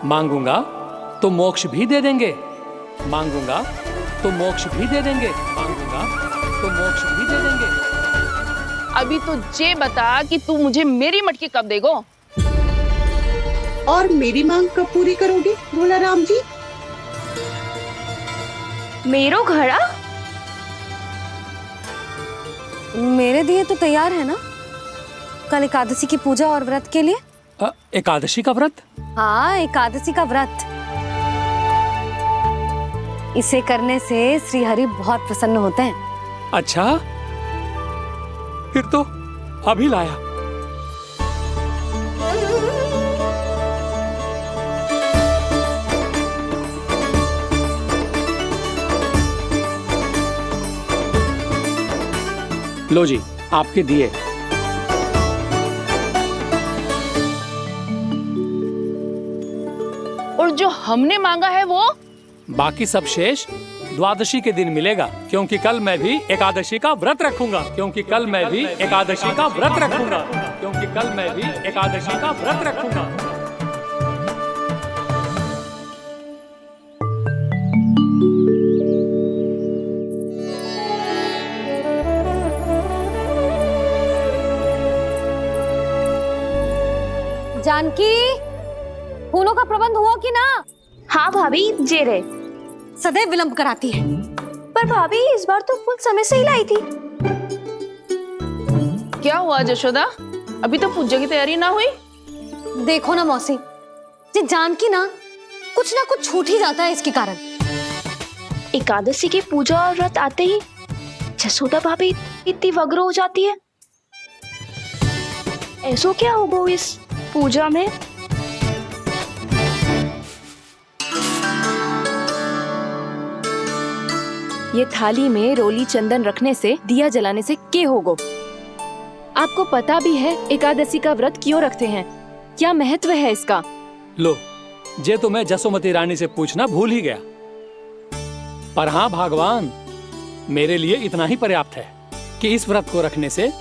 मांगूंगा तो मोक्ष भी दे देंगे, मांगूंगा तो मोक्ष भी दे देंगे, मांगूंगा तो मोक्ष भी दे देंगे। अभी तो ये बता कि तू मुझे मेरी मटकी कब देगो? और मेरी मांग कब पूरी करोगे भोला राम जी? मेरो घड़ा मेरे दिए तो तैयार है ना कल एकादशी की पूजा और व्रत के लिए? एकादशी का व्रत? हाँ, एकादशी का व्रत। इसे करने से श्री हरि बहुत प्रसन्न होते हैं। अच्छा, फिर तो अभी लाया। लो जी, आपके दिए। और जो हमने मांगा है वो? बाकी सब शेष द्वादशी के दिन मिलेगा, क्योंकि कल मैं भी एकादशी का व्रत रखूंगा, क्योंकि कल मैं भी एकादशी का व्रत रखूंगा, क्योंकि कल मैं भी एकादशी का व्रत रखूंगा। जानकी, फूलों का प्रबंध हुआ कि ना? हाँ भाभी, जे रहे। सदैव विलंब कराती है। पर भाभी इस बार तो फूल समय से ही लाई थी। क्या हुआ जशोदा, अभी तो पूजा की तैयारी ना हुई? देखो ना मौसी, ये जानकी ना कुछ छूट ही जाता है इसके कारण। एकादशी की पूजा और व्रत आते ही जसोदा भाभी इतनी वग्र हो जाती है। ऐसो क्या होगा इस पूजा में? ये थाली में रोली चंदन रखने से, दिया जलाने से के होगो? आपको पता भी है एकादशी का व्रत क्यों रखते हैं? क्या महत्व है इसका? लो, जे तो मैं जसोमती रानी से पूछना भूल ही गया। पर हाँ भगवान, मेरे लिए इतना ही पर्याप्त है कि इस व्रत को रखने से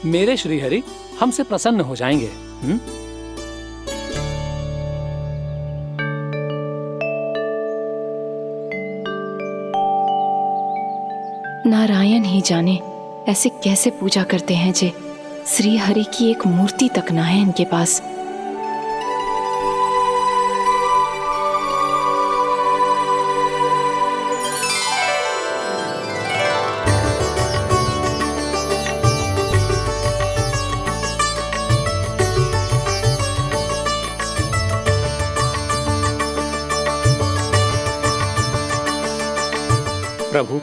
मेरे श्रीहरि हमसे प्रसन्न हो जाएंगे। नारायण ही जाने ऐसे कैसे पूजा करते हैं जे श्री हरि की एक मूर्ति तक ना है इनके पास। प्रभु,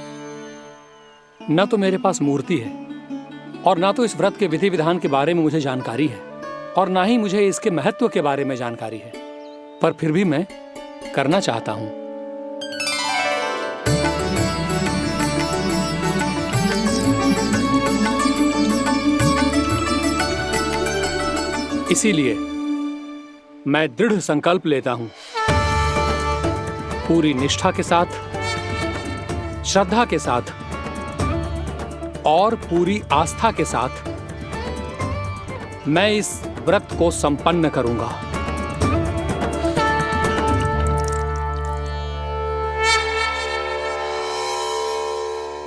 न तो मेरे पास मूर्ति है और ना तो इस व्रत के विधि विधान के बारे में मुझे जानकारी है और ना ही मुझे इसके महत्व के बारे में जानकारी है, पर फिर भी मैं करना चाहता हूं। इसीलिए मैं दृढ़ संकल्प लेता हूं, पूरी निष्ठा के साथ, श्रद्धा के साथ और पूरी आस्था के साथ मैं इस व्रत को संपन्न करूंगा।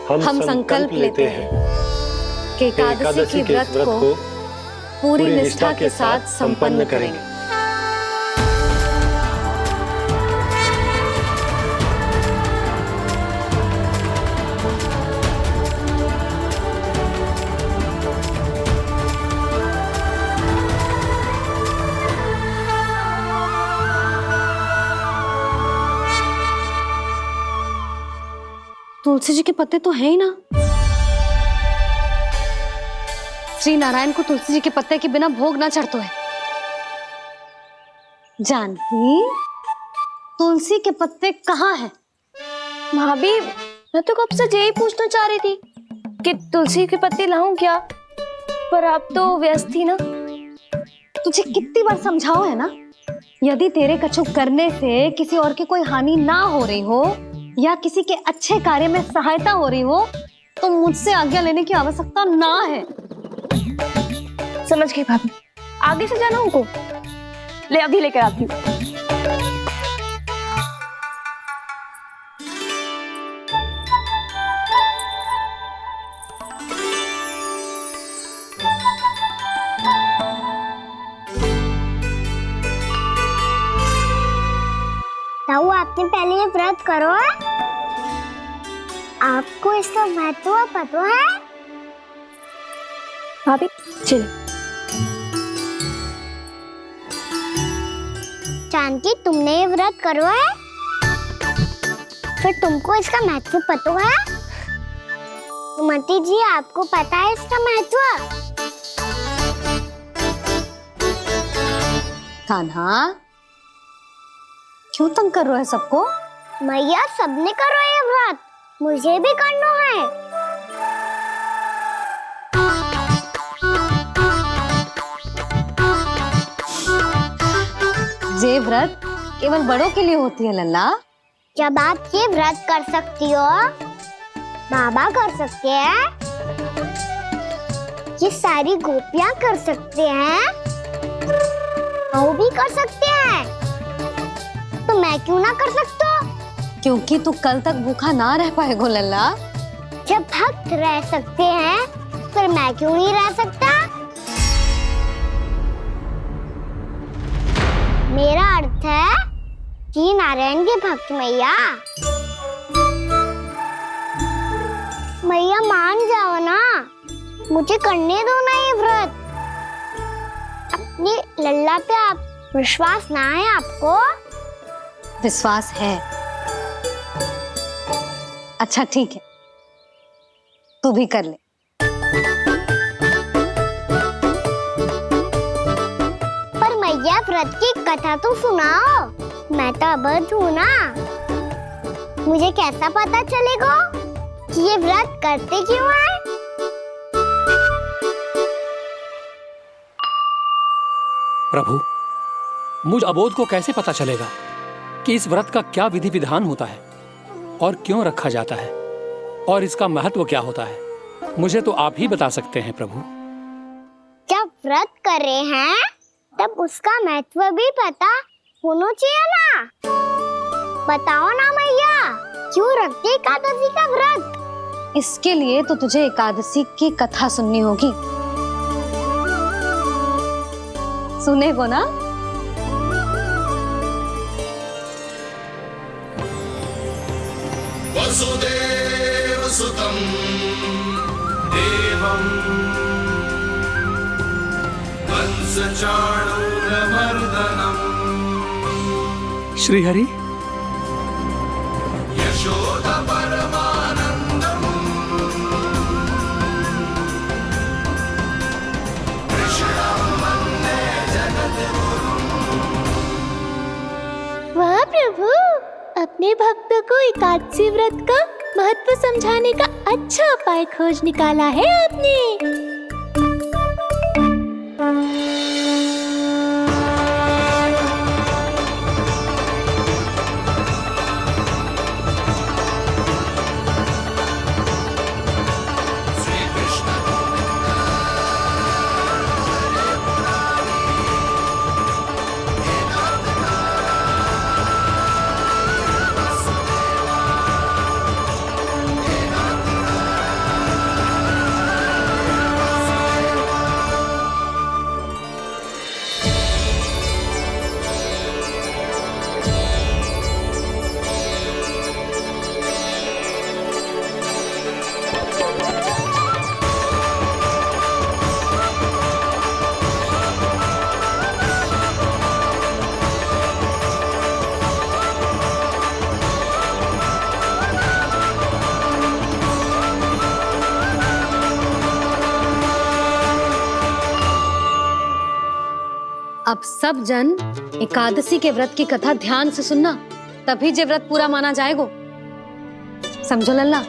हम संकल्प लेते हैं कि एकादशी के व्रत को पूरी निष्ठा के साथ संपन्न करेंगे। तुलसी जी के पत्ते तो हैं ही ना। श्री नारायण को तुलसी जी के पत्ते के बिना भोग ना चढ़तो है। जानकी, तुलसी के पत्ते कहाँ हैं? भाभी, मैं तो कब से यही पूछना चाह रही थी कि तुलसी के पत्ते लाऊं क्या, पर आप तो व्यस्त थी ना। तुझे कितनी बार समझाओ है ना, यदि तेरे कछु करने से किसी और की कोई हानि ना हो रही हो या किसी के अच्छे कार्य में सहायता हो रही हो तो मुझसे आज्ञा लेने की आवश्यकता ना है। समझ गई भाभी, आगे से जाना उनको। ले अभी लेकर आती हूँ। ताऊ आपने पहले ये व्रत करो है? आपको इसका महत्व पता है? भाभी चलो। जानकी तुमने ये व्रत करो है? फिर तुमको इसका महत्व पता है? सुमति जी आपको पता है इसका महत्व? कान्हा, क्यों तंग कर रहे हो सबको? मैया सबने करो ये व्रत, मुझे भी करना है। ये व्रत केवल बड़ों के लिए होती है लल्ला। जब आप ये व्रत कर सकती हो, बाबा कर सकते हैं, ये सारी गोपियां कर सकते हैं, वो भी कर सकते हैं, तो मैं क्यों ना कर सकता? क्योंकि तू कल तक भूखा ना रह पाएगो लल्ला। जब भक्त रह सकते हैं, फिर मैं क्यों नहीं रह सकता? मेरा अर्थ है कि नारायण के भक्त मैया, मैया मान जाओ ना, मुझे करने दो ना ये व्रत। अपनी लल्ला पे आप विश्वास ना है आपको? विश्वास है। अच्छा ठीक है, तू भी कर ले। पर मैया व्रत की कथा तो सुनाओ, मैं तो अबध हूँ ना, मुझे कैसा पता चलेगा कि ये व्रत करते क्यों हैं? प्रभु, मुझ अबोध को कैसे पता चलेगा कि इस व्रत का क्या विधि विधान होता है और क्यों रखा जाता है और इसका महत्व क्या होता है? मुझे तो आप ही बता सकते हैं प्रभु। जब व्रत कर रहे हैं तब उसका महत्व भी पता होना चाहिए ना। बताओ ना मैया, क्यों रखते एकादशी का व्रत? इसके लिए तो तुझे एकादशी की कथा सुननी होगी। सुनेगो ना? वसुदेव सुतं देवं कंसचाणूरमर्दनम् श्रीहरि, यशोदा परमानन्दम् कृष्णं वन्दे जगद्गुरुम्। वाह प्रभु, अपने भक्तों को एकादशी व्रत का महत्व समझाने का अच्छा उपाय खोज निकाला है आपने। अब सब जन एकादशी के व्रत की कथा ध्यान से सुनना, तभी जे व्रत पूरा माना जाएगो। समझो लल्ला?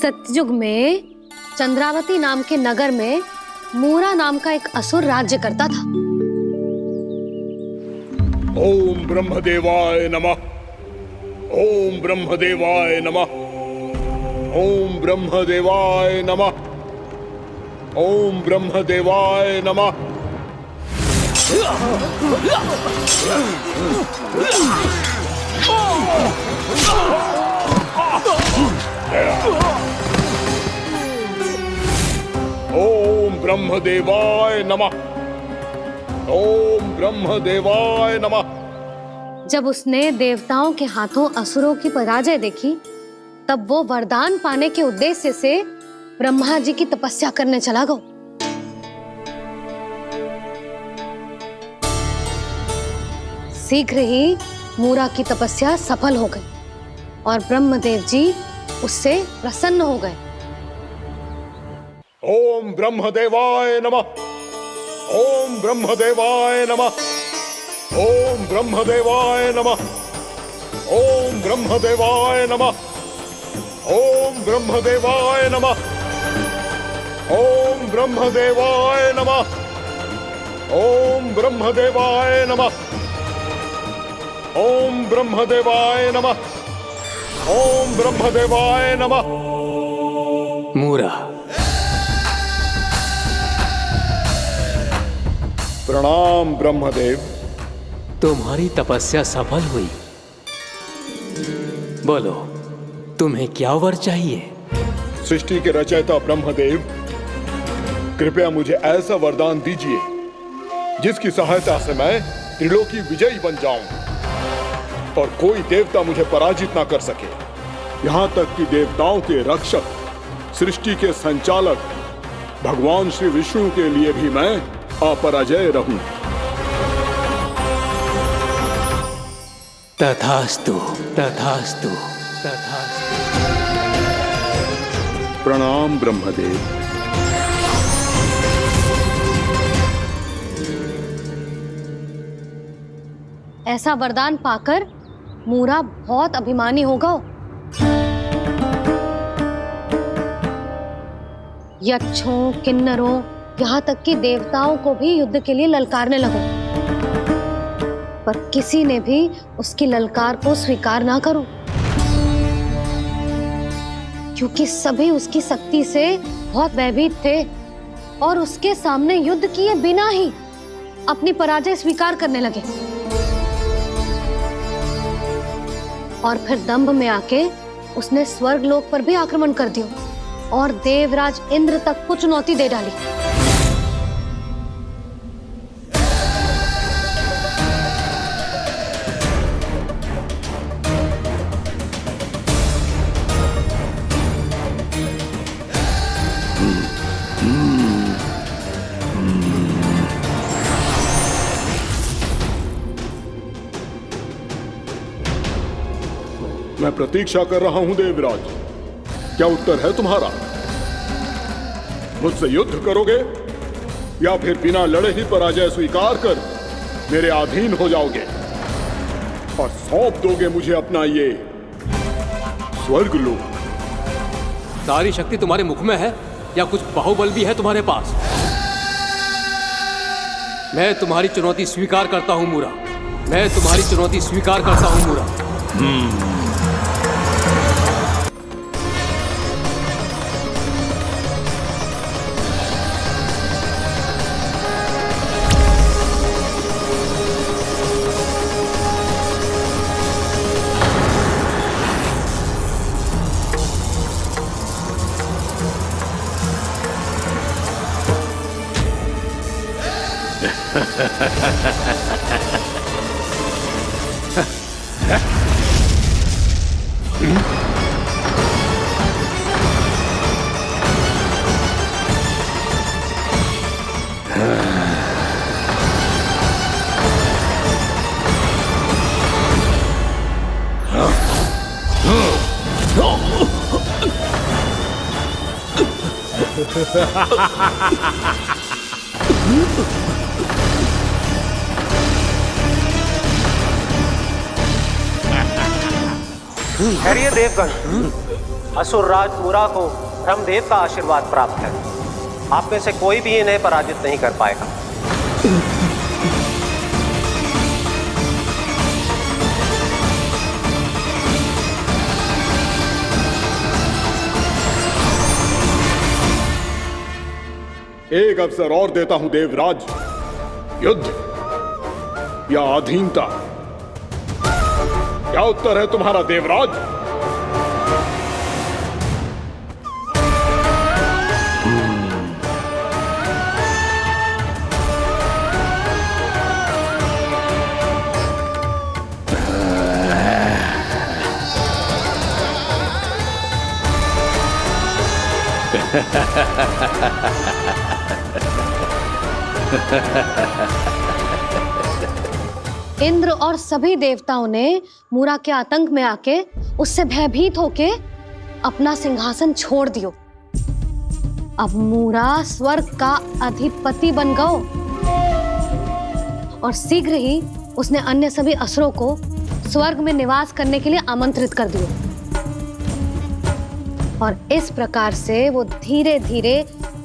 सतयुग में चंद्रावती नाम के नगर में मूरा नाम का एक असुर राज्य करता था। ओम ब्रह्मदेवाय नमः। ओम ब्रह्मदेवाय नमः। ओम ब्रह्मदेवाय नमः। ओम ब्रह्मदेवाय नमः। ओम ब्रह्मदेवाय नमः। ओम ब्रह्मदेवाय नमः। जब उसने देवताओं के हाथों असुरों की पराजय देखी, तब वो वरदान पाने के उद्देश्य से ब्रह्मा जी की तपस्या करने चला गया। शीघ्र ही मूरा की तपस्या सफल हो गई और ब्रह्मदेव जी उससे प्रसन्न हो गए। ओम ब्रह्मदेवाय नमः। ओम ब्रह्मदेवाय नमः। ओम ब्रह्मदेवाय नमः। ओम ब्रह्मदेवाय नमः। ओम ब्रह्मदेवाय नमः। ओम ब्रह्मदेवाय नमः। ओम ब्रह्मदेवाय नमः। ओम ब्रह्मदेवाय नमः। ओम ब्रह्मदेवाय नमः। मूरा, प्रणाम ब्रह्मदेव। तुम्हारी तपस्या सफल हुई। बोलो, तुम्हें क्या वर चाहिए? सृष्टि के रचयिता ब्रह्मदेव, कृपया मुझे ऐसा वरदान दीजिए जिसकी सहायता से मैं त्रिलोकी विजयी बन जाऊं और कोई देवता मुझे पराजित ना कर सके। यहां तक कि देवताओं के रक्षक, सृष्टि के संचालक भगवान श्री विष्णु के लिए भी मैं अपराजय रहूं। तथास्तु, तथास्तु, तथास्तु। प्रणाम ब्रह्मदेव। ऐसा वरदान पाकर मूरा बहुत अभिमानी होगा। यक्षों, किन्नरों, यहाँ तक कि देवताओं को भी युद्ध के लिए ललकारने लगा, पर किसी ने भी उसकी ललकार को स्वीकार ना करो, क्योंकि सभी उसकी शक्ति से बहुत भयभीत थे और उसके सामने युद्ध किए बिना ही अपनी पराजय स्वीकार करने लगे। और फिर दंभ में आके उसने स्वर्ग लोक पर भी आक्रमण कर दिया और देवराज इंद्र तक को चुनौती दे डाली। मैं प्रतीक्षा कर रहा हूं देवराज। क्या उत्तर है तुम्हारा? मुझसे युद्ध करोगे या फिर बिना लड़े ही पराजय स्वीकार कर मेरे अधीन हो जाओगे और सौंप दोगे मुझे अपना ये स्वर्ग लोक? सारी शक्ति तुम्हारे मुख में है या कुछ बाहुबल भी है तुम्हारे पास? मैं तुम्हारी चुनौती स्वीकार करता हूं मूरा। मैं तुम्हारी चुनौती स्वीकार करता हूं मूरा। ठहरिए देवगण, असुरराज मूरा को ब्रह्मदेव का आशीर्वाद प्राप्त है। आप में से कोई भी इन्हें पराजित नहीं कर पाएगा। एक अवसर और देता हूं देवराज। युद्ध या अधीनता, क्या उत्तर है तुम्हारा देवराज? इंद्र और सभी देवताओं ने मूरा के आतंक में आके उससे भयभीत होके अपना सिंहासन छोड़ दियो। अब मूरा स्वर्ग का अधिपति बन गयो और शीघ्र ही उसने अन्य सभी असुरों को स्वर्ग में निवास करने के लिए आमंत्रित कर दियो। और इस प्रकार से वो धीरे धीरे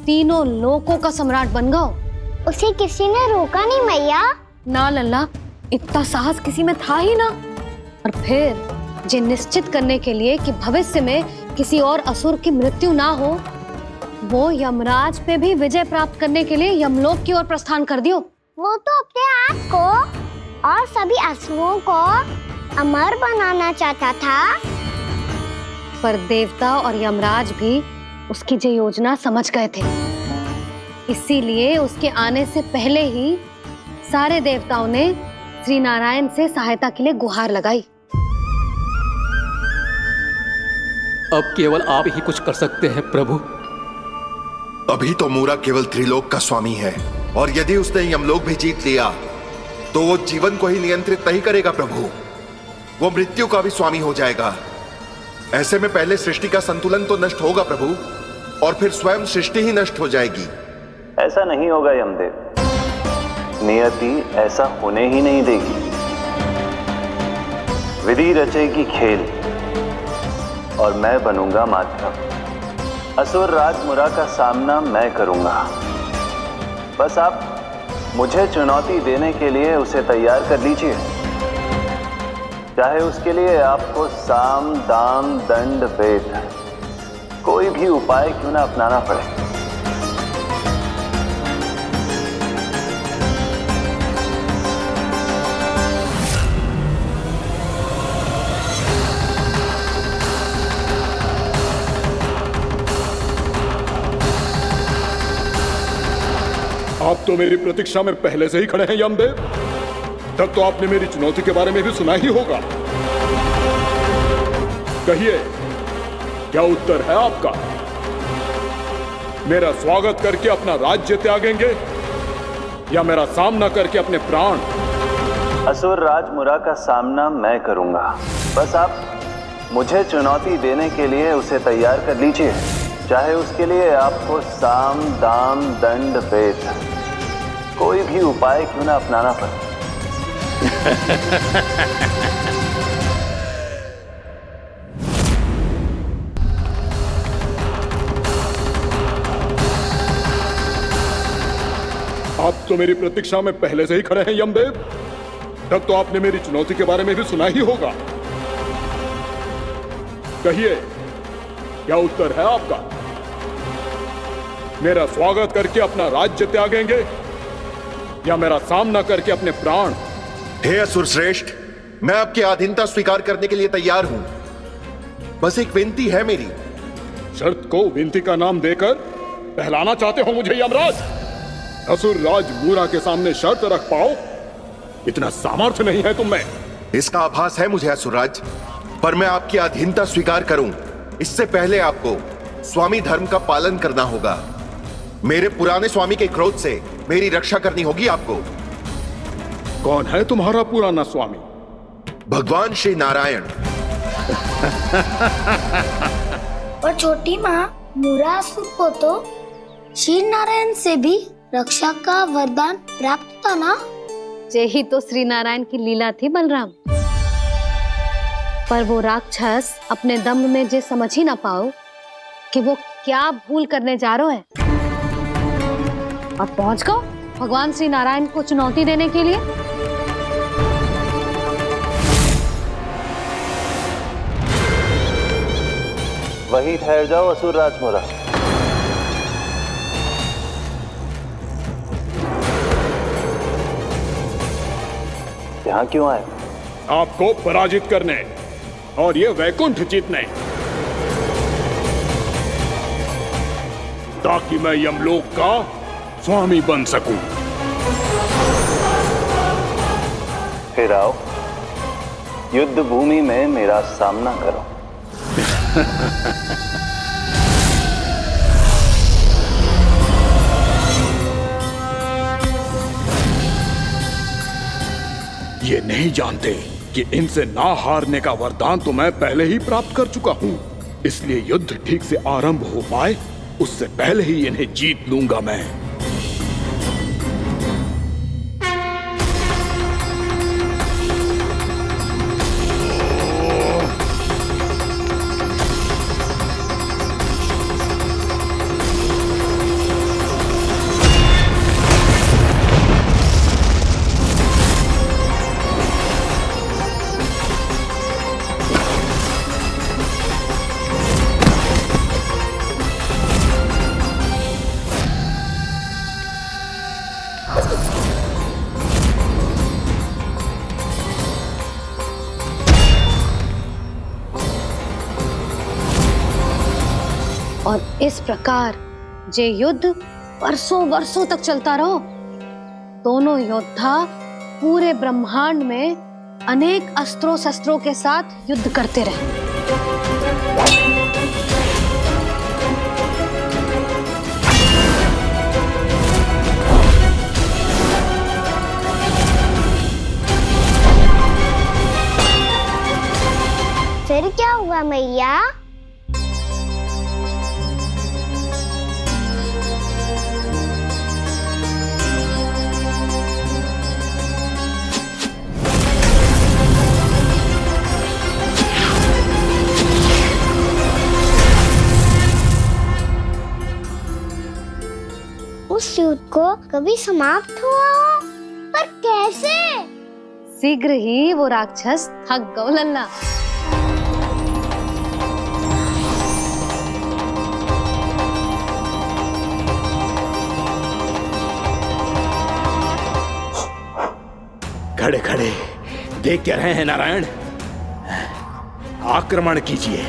तीनों लोकों का सम्राट बन गया। उसे किसी ने रोका नहीं मैया? ना लल्ला, इतना साहस किसी में था ही ना। और फिर ये निश्चित करने के लिए कि भविष्य में किसी और असुर की मृत्यु ना हो, वो यमराज पे भी विजय प्राप्त करने के लिए यमलोक की ओर प्रस्थान कर दियो। वो तो अपने आप को और सभी असुरों को अमर बनाना चाहता था। पर देवता और यमराज भी उसकी ये योजना समझ गए थे। इसीलिए उसके आने से पहले ही सारे देवताओं ने श्री नारायण से सहायता के लिए गुहार लगाई। अब केवल आप ही कुछ कर सकते हैं प्रभु। अभी तो मूरा केवल त्रिलोक का स्वामी है, और यदि उसने यमलोक भी जीत लिया तो वो जीवन को ही नियंत्रित नहीं करेगा प्रभु, वो मृत्यु का भी स्वामी हो जाएगा। ऐसे में पहले सृष्टि का संतुलन तो नष्ट होगा प्रभु, और फिर स्वयं सृष्टि ही नष्ट हो जाएगी। ऐसा नहीं होगा यमदेव, नियति ऐसा होने ही नहीं देगी। विधि रचेगी खेल और मैं बनूंगा माध्यम। असुर राज मूरा का सामना मैं करूंगा। बस आप मुझे चुनौती देने के लिए उसे तैयार कर लीजिए, चाहे उसके लिए आपको साम दाम दंड भेद कोई भी उपाय क्यों ना अपनाना पड़े। आप तो मेरी प्रतीक्षा में पहले से ही खड़े हैं यमदेव। तब तो आपने मेरी चुनौती के बारे में भी सुना ही होगा। कहिए, क्या उत्तर है आपका? मेरा स्वागत करके अपना राज्य त्यागेंगे या मेरा सामना करके अपने प्राण? असुर राज मूरा का सामना मैं करूंगा। बस आप मुझे चुनौती देने के लिए उसे तैयार कर लीजिए, चाहे उसके लिए आपको साम दाम दंड भेद कोई भी उपाय क्यों ना अपनाना पड़े। आप तो मेरी प्रतीक्षा में पहले से ही खड़े हैं यमदेव। तब तो आपने मेरी चुनौती के बारे में भी सुना ही होगा। कहिए, क्या उत्तर है आपका? मेरा स्वागत करके अपना राज्य त्यागेंगे या मेरा सामना करके अपने प्राण? हे असुर श्रेष्ठ, मैं आपकी अधीनता स्वीकार करने के लिए तैयार हूं। बस एक विनती है मेरी। शर्त को विनती का नाम देकर बहलाना चाहते हो मुझे यमराज? असुर राज मूरा के सामने शर्त रख पाओ, इतना सामर्थ्य नहीं है तुम में। इसका आभास है मुझे असुरराज, पर मैं आपकी अधीनता स्वीकार करूं इससे पहले आपको स्वामी धर्म का पालन करना होगा। मेरे पुराने स्वामी के क्रोध से मेरी रक्षा करनी होगी आपको। कौन है तुम्हारा पुराना स्वामी? भगवान श्री नारायण। और छोटी माँ, मूरासुर को तो श्री नारायण से भी रक्षा का वरदान प्राप्त था ना? यही तो श्री नारायण की लीला थी बलराम। पर वो राक्षस अपने दम में जे समझ ही ना पाओ कि वो क्या भूल करने जा रहे हैं, और पहुंच गो भगवान श्री नारायण को चुनौती देने के लिए। वहीं ठहर जाओ असुर राज मुरा। यहाँ क्यों आए? आपको पराजित करने और ये वैकुंठ जीतने, ताकि मैं यमलोक का स्वामी बन सकूं। फिर आओ, युद्ध भूमि में मेरा सामना करो। ये नहीं जानते कि इनसे ना हारने का वरदान तो मैं पहले ही प्राप्त कर चुका हूं, इसलिए युद्ध ठीक से आरंभ हो पाए उससे पहले ही इन्हें जीत लूंगा मैं। और इस प्रकार जे युद्ध वर्षों वर्षों तक चलता रहो। दोनों योद्धा पूरे ब्रह्मांड में अनेक अस्त्रों शस्त्रों के साथ युद्ध करते रहे। फिर क्या हुआ मैया? उस युद्ध को कभी समाप्त हुआ हो, पर कैसे? शीघ्र ही वो राक्षस थक गो लल्ला। खड़े खड़े देख क्या रहे हैं नारायण? आक्रमण कीजिए,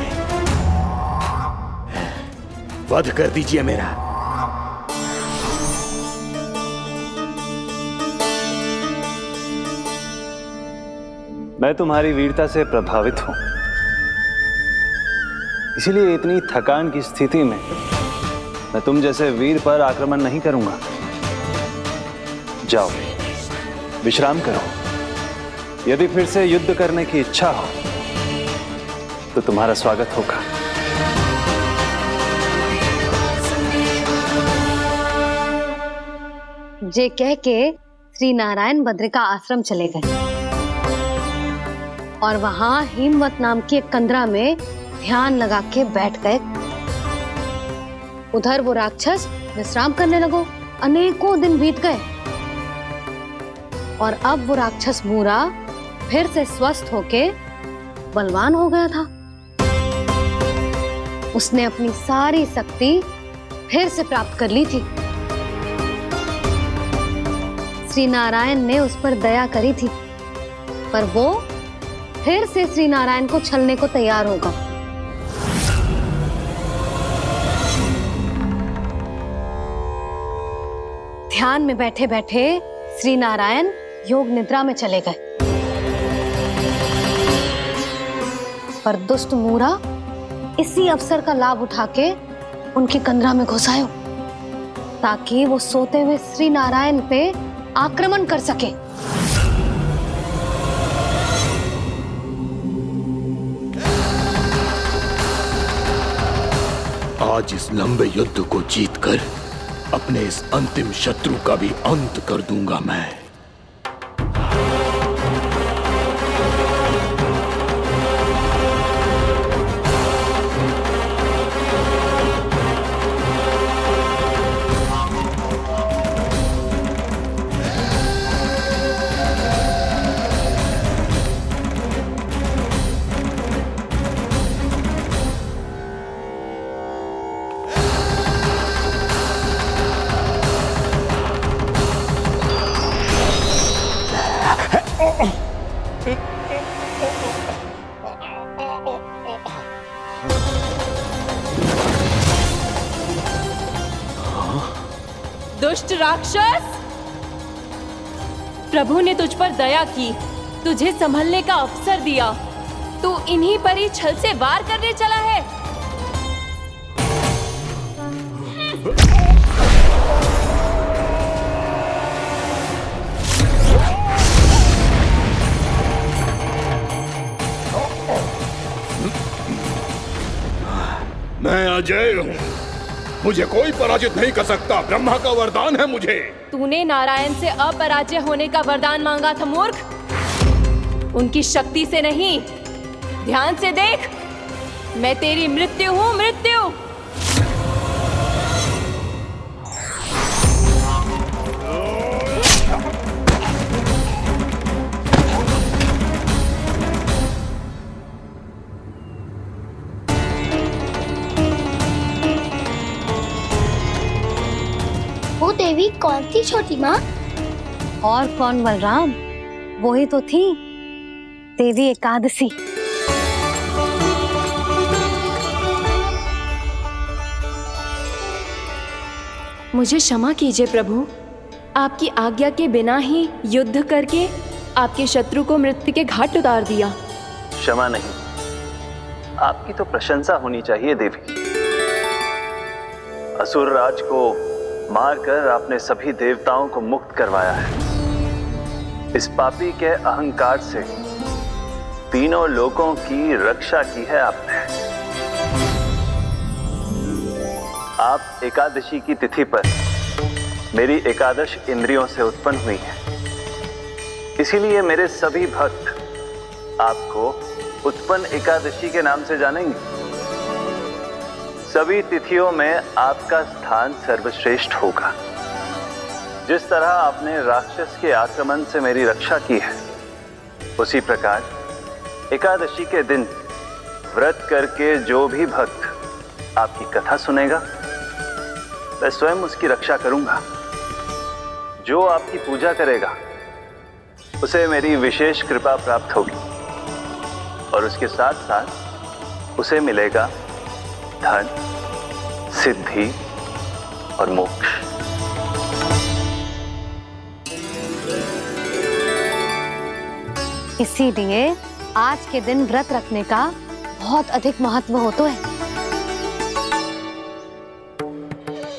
वध कर दीजिए मेरा। मैं तुम्हारी वीरता से प्रभावित हूं, इसीलिए इतनी थकान की स्थिति में मैं तुम जैसे वीर पर आक्रमण नहीं करूंगा। जाओ विश्राम करो। यदि फिर से युद्ध करने की इच्छा हो तो तुम्हारा स्वागत होगा। जे कह के श्री नारायण बद्रिका आश्रम चले गए और वहां हिमवत नाम की एक कंदरा में ध्यान लगा के बैठ गए। उधर वो राक्षस विश्राम करने लगो। अनेकों दिन बीत गए और अब वो राक्षस मूरा फिर से स्वस्थ होके बलवान हो गया था। उसने अपनी सारी शक्ति फिर से प्राप्त कर ली थी। श्री नारायण ने उस पर दया करी थी, पर वो फिर से श्री नारायण को छलने को तैयार होगा। ध्यान में बैठे बैठे श्री नारायण योग निद्रा में चले गए, पर दुष्ट मूरा इसी अवसर का लाभ उठा के उनकी कंदरा में घुस आयो, ताकि वो सोते हुए श्री नारायण पे आक्रमण कर सके। आज इस लंबे युद्ध को जीतकर अपने इस अंतिम शत्रु का भी अंत कर दूंगा मैं। दुष्ट राक्षस, प्रभु ने तुझ पर दया की, तुझे संभलने का अवसर दिया। तू इन्हीं पर ही छल से वार करने चला है। मैं अजय हूँ, मुझे कोई पराजित नहीं कर सकता। ब्रह्मा का वरदान है मुझे। तूने नारायण से अपराजय होने का वरदान मांगा था मूर्ख, उनकी शक्ति से नहीं। ध्यान से देख, मैं तेरी मृत्यु हूँ, मृत्यु। वो देवी कौन थी छोटी माँ? और कौन बलराम, वही तो थी देवी एकादशी। मुझे क्षमा कीजिए प्रभु, आपकी आज्ञा के बिना ही युद्ध करके आपके शत्रु को मृत्यु के घाट उतार दिया। क्षमा नहीं, आपकी तो प्रशंसा होनी चाहिए देवी। असुर राज को मारकर आपने सभी देवताओं को मुक्त करवाया है। इस पापी के अहंकार से तीनों लोकों की रक्षा की है आपने। आप एकादशी की तिथि पर मेरी एकादश इंद्रियों से उत्पन्न हुई हैं। इसीलिए मेरे सभी भक्त आपको उत्पन्न एकादशी के नाम से जानेंगे। सभी तिथियों में आपका स्थान सर्वश्रेष्ठ होगा। जिस तरह आपने राक्षस के आक्रमण से मेरी रक्षा की है, उसी प्रकार एकादशी के दिन व्रत करके जो भी भक्त आपकी कथा सुनेगा, मैं स्वयं उसकी रक्षा करूंगा। जो आपकी पूजा करेगा उसे मेरी विशेष कृपा प्राप्त होगी और उसके साथ साथ उसे मिलेगा धन, सिद्धि और मोक्ष। इसीलिए आज के दिन व्रत रखने का बहुत अधिक महत्व होता है।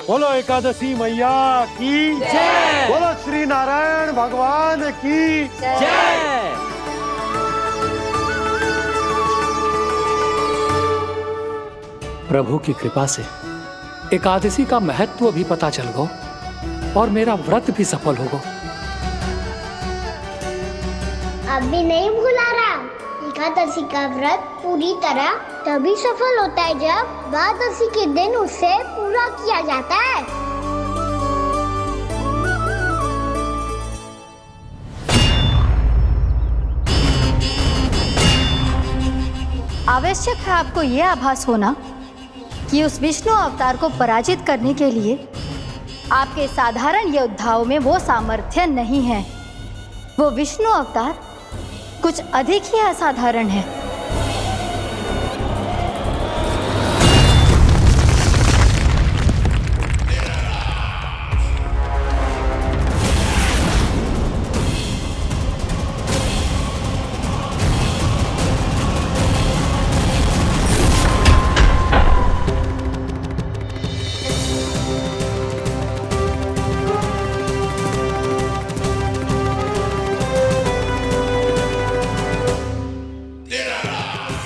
बोलो एकादशी मैया की जय। बोलो श्री नारायण भगवान की जय। प्रभु की कृपा से एकादशी का महत्व भी पता चल गो और मेरा व्रत भी सफल हो गो। अभी नहीं भूला राम, एकादशी का व्रत पूरी तरह तभी सफल होता है जब द्वादशी के दिन उसे पूरा किया जाता है। आवश्यक है आपको यह आभास होना कि उस विष्णु अवतार को पराजित करने के लिए आपके साधारण योद्धाओं में वो सामर्थ्य नहीं है। वो विष्णु अवतार कुछ अधिक ही असाधारण है।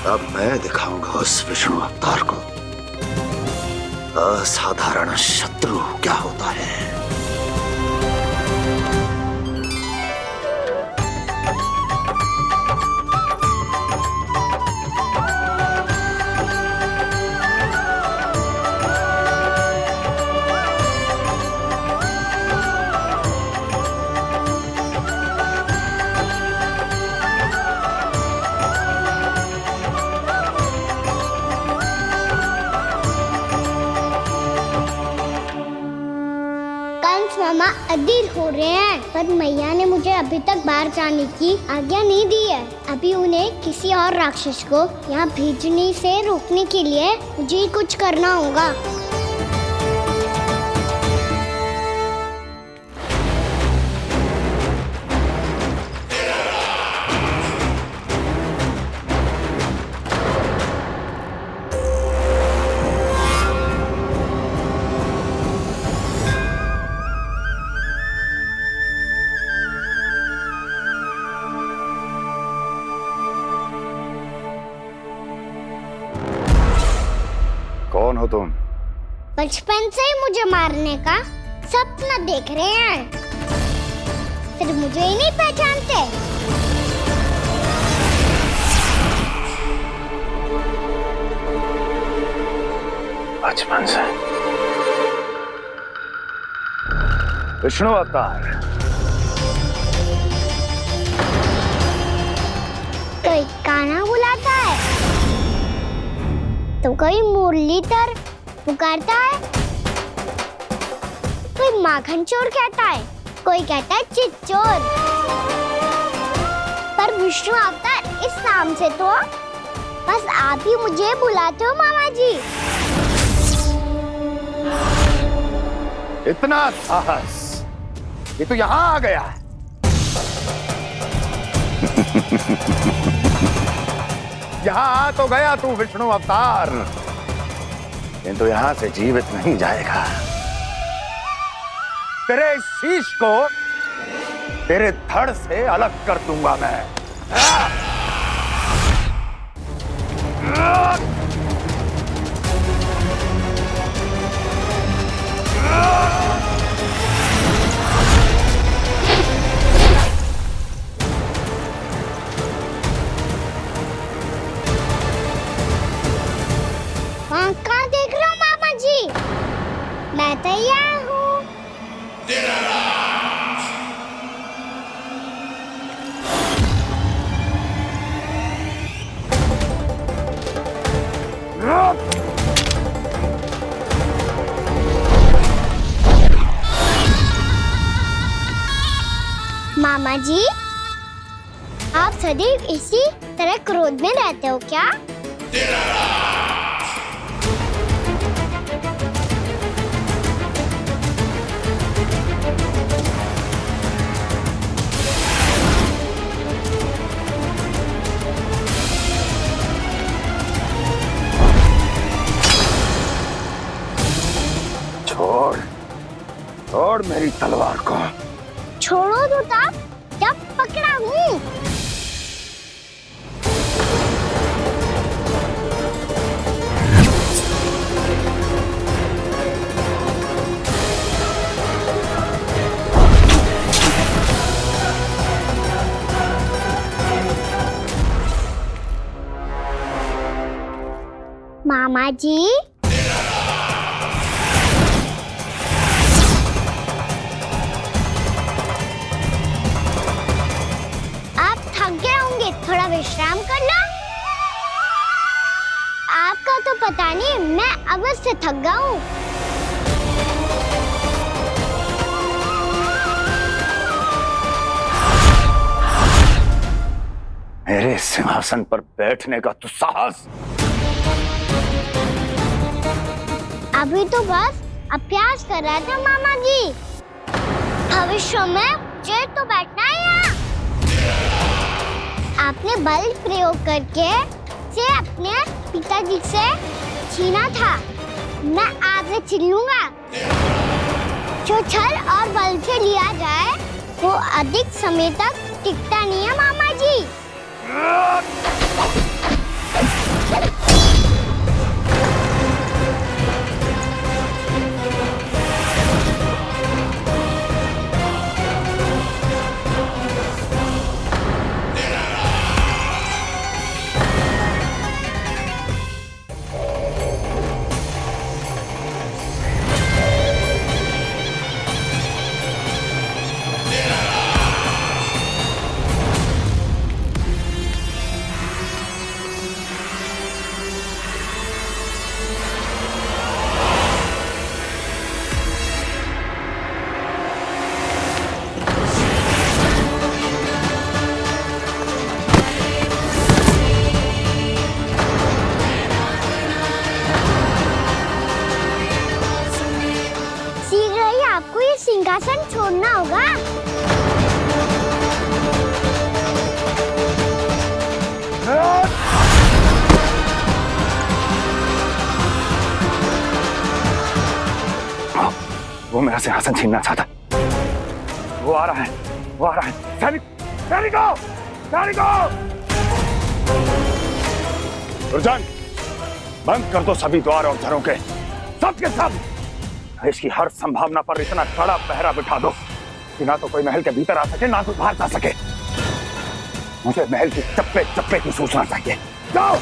अब मैं दिखाऊंगा उस विष्णु अवतार को असाधारण शत्रु क्या होता है। मामा अधीर हो रहे हैं, पर मैया ने मुझे अभी तक बाहर जाने की आज्ञा नहीं दी है। अभी उन्हें किसी और राक्षस को यहाँ भेजने से रोकने के लिए मुझे ही कुछ करना होगा। कौन हो तुम? बचपन से ही मुझे मारने का सपना देख रहे हैं, फिर मुझे ही नहीं पहचानते। बचपन से विष्णु अवतार। कोई कान्हा बुलाता है तो कोई मुरलीधर पुकारता है, कोई माखन चोर कहता है, कोई कहता है चिच्चोर। पर विष्णु अवतार इस नाम से तो बस आप ही मुझे बुलाते हो मामा जी। इतना साहस, ये तो यहाँ आ गया है। यहाँ आ तो गया तू विष्णु अवतार, किंतु यहाँ से जीवित नहीं जाएगा। तेरे इस शीश को तेरे धड़ से अलग कर दूंगा मैं। कहाँ देख रहे हो मामा जी? मैं तैयार हूँ। मामा जी, आप सदैव इसी तरह क्रोध में रहते हो क्या? छोड़, छोड़ मेरी तलवार को। छोड़ो तो तब जब पकड़ा हूँ। मामा जी, थोड़ा विश्राम कर लो। आपका तो पता नहीं, मैं अवश्य थक गया हूँ। मेरे सिंहासन पर बैठने का तू साहस? अभी तो बस अभ्यास कर रहा था मामा जी। भविष्य में मुझे तो बैठना है यहाँ। आपने बल प्रयोग करके से अपने पिताजी से छीना था, मैं आपसे छीन लूंगा। जो छल और बल से लिया जाए वो अधिक समय तक टिकता नहीं है मामा जी। आपको ये सिंहासन छोड़ना होगा। वो मेरा सिंहासन छीनना चाहता है। वो आ रहा है, वो आ रहा है। सैनिकों, दुर्जन, बंद कर दो सभी द्वार और घरों के, सब के सब। इसकी हर संभावना पर इतना कड़ा पहरा बिठा दो कि ना तो कोई महल के भीतर आ सके, ना कोई बाहर जा सके। मुझे महल की चप्पे चप्पे की सूचना चाहिए। जाओ।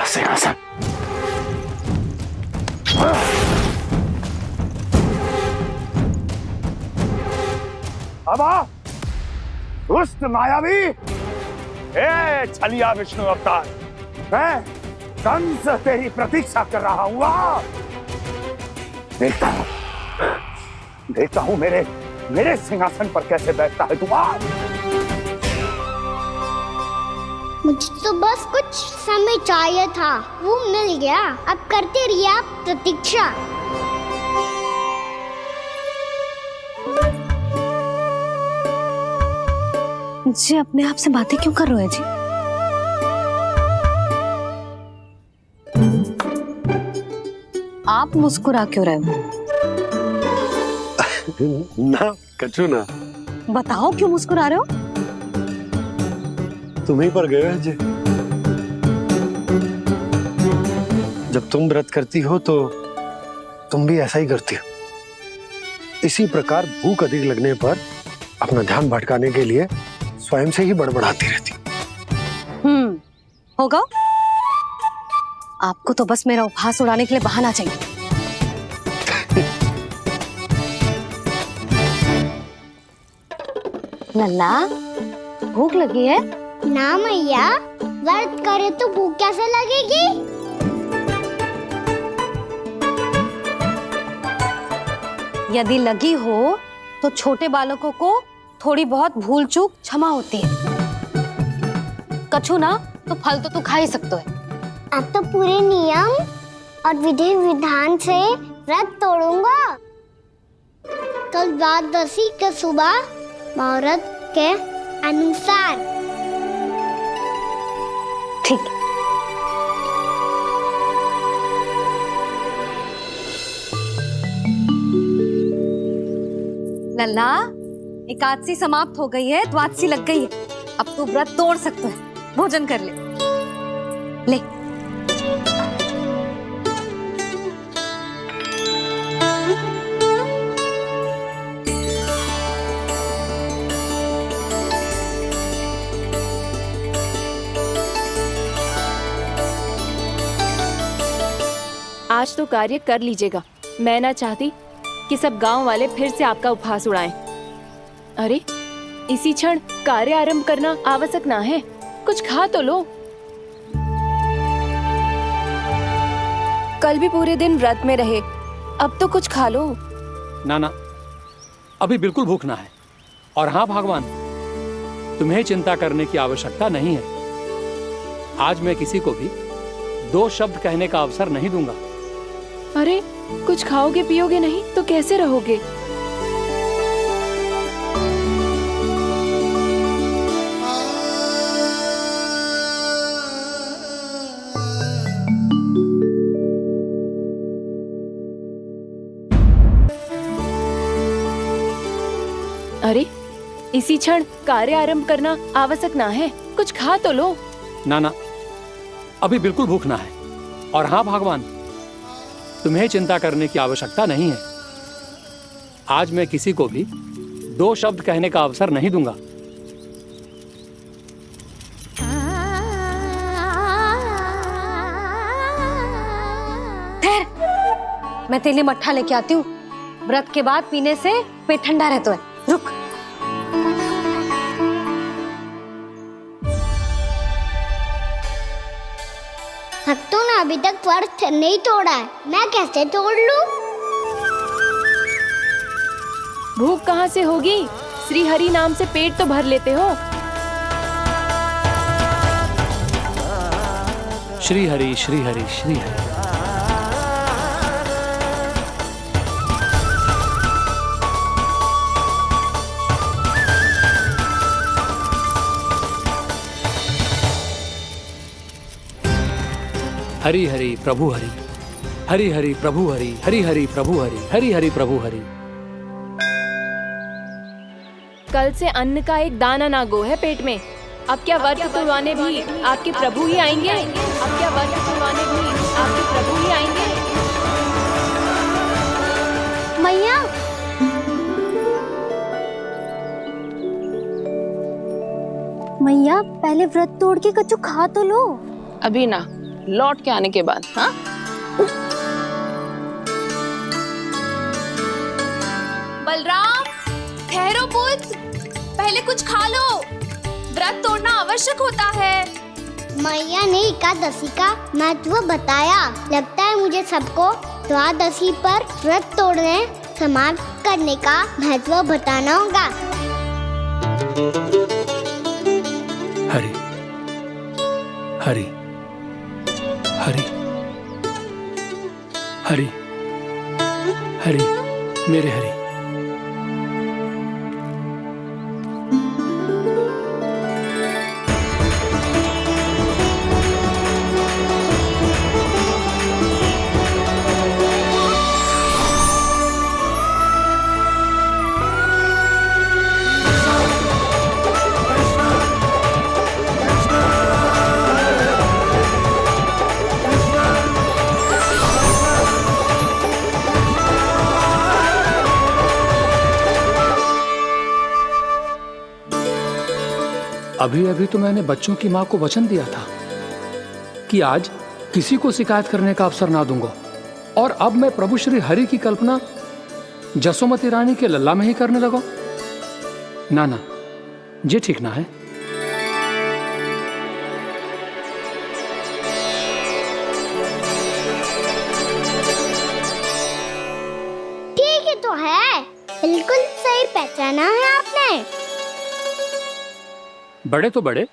सिंहासन अब आ, दुष्ट मायावी, छलिया विष्णु अवतार, मैं कंस तेरी प्रतीक्षा कर रहा हूं। देखता हूं मेरे सिंहासन पर कैसे बैठता है तू। मुझे तो बस कुछ समय चाहिए था, वो मिल गया। अब करते रहिए आप प्रतीक्षा। जी अपने आप से बातें क्यों कर रहे हो जी? आप मुस्कुरा क्यों रहे हो? ना कछु ना। बताओ क्यों मुस्कुरा रहे हो? तुम ही पर गए जी। जब तुम व्रत करती हो तो तुम भी ऐसा ही करती हो। इसी प्रकार भूख अधिक लगने पर अपना ध्यान भटकाने के लिए स्वयं से ही बड़बड़ाती रहती। होगा। आपको तो बस मेरा उपहास उड़ाने के लिए बहाना चाहिए। नन्ना, भूख लगी है? ना मैया, व्रत करे तो भूख कैसे लगेगी? यदि लगी हो तो छोटे बालकों को थोड़ी बहुत भूल चूक क्षमा होती है। कछु ना तो फल तो तू खा ही सकते है। अब तो पूरे नियम और विधि विधान से व्रत तोड़ूंगा। कल द्वादशी के सुबह मुहूर्त के अनुसार। ठीक। लल्ला, एकादशी समाप्त हो गई है, द्वादशी लग गई है। अब तू व्रत तोड़ सकते है। भोजन कर ले। ले। आज तो कार्य कर लीजिएगा। मैं ना चाहती कि सब गांव वाले फिर से आपका उपहास उड़ाएं। अरे, इसी क्षण कार्य आरंभ करना आवश्यक ना है। कुछ खा तो लो। कल भी पूरे दिन व्रत में रहे, अब तो कुछ खा लो। ना, अभी बिल्कुल भूख ना है। और हाँ भगवान, तुम्हें चिंता करने की आवश्यकता नहीं है। आज मैं किसी को भी 2 शब्द कहने का अवसर नहीं दूंगा। अरे, कुछ खाओगे पियोगे नहीं तो कैसे रहोगे? अरे, इसी क्षण कार्य आरंभ करना आवश्यक ना है। कुछ खा तो लो। ना, अभी बिल्कुल भूख ना है। और हाँ भगवान, तुम्हें चिंता करने की आवश्यकता नहीं है। आज मैं किसी को भी 2 शब्द कहने का अवसर नहीं दूंगा। ठहर, मैं तेरे लिए मट्ठा लेके आती हूँ। व्रत के बाद पीने से पेट ठंडा रहता है। रुक। भक्तों ने अभी तक व्रत नहीं तोड़ा है, मैं कैसे तोड़ लूं? भूख कहाँ से होगी? श्री हरि नाम से पेट तो भर लेते हो। श्री हरि श्री हरि श्री हरि। हरि हरि प्रभु हरि, हरि हरि प्रभु हरि, हरि हरि प्रभु हरि, हरि हरि प्रभु हरि। कल से अन्न का एक दाना ना गो है पेट में। अब क्या व्रत तुड़वाने भी आपके प्रभु ही आएंगे? अब क्या व्रत तुड़वाने भी आपके प्रभु ही आएंगे? मैया, मैया पहले व्रत तोड़ के कच्चू खा तो लो। अभी ना, लौट के आने के बाद। हाँ, बलराम, ठहरो पुत्र, पहले कुछ खा लो। व्रत तोड़ना आवश्यक होता है। मैया ने एकादशी का महत्व बताया। लगता है मुझे सबको द्वादशी पर व्रत तोड़ने समाप्त करने का महत्व बताना होगा। हरि हरि हरि हरि हरि मेरे हरि। अभी अभी तो मैंने बच्चों की मां को वचन दिया था कि आज किसी को शिकायत करने का अवसर ना दूंगा, और अब मैं प्रभु श्री हरि की कल्पना जसोमती रानी के लल्ला में ही करने लगा। ना ना, ये ठीक ना है। ठीक है तो है, बिल्कुल सही पहचाना है आपने। बड़े तो बड़े,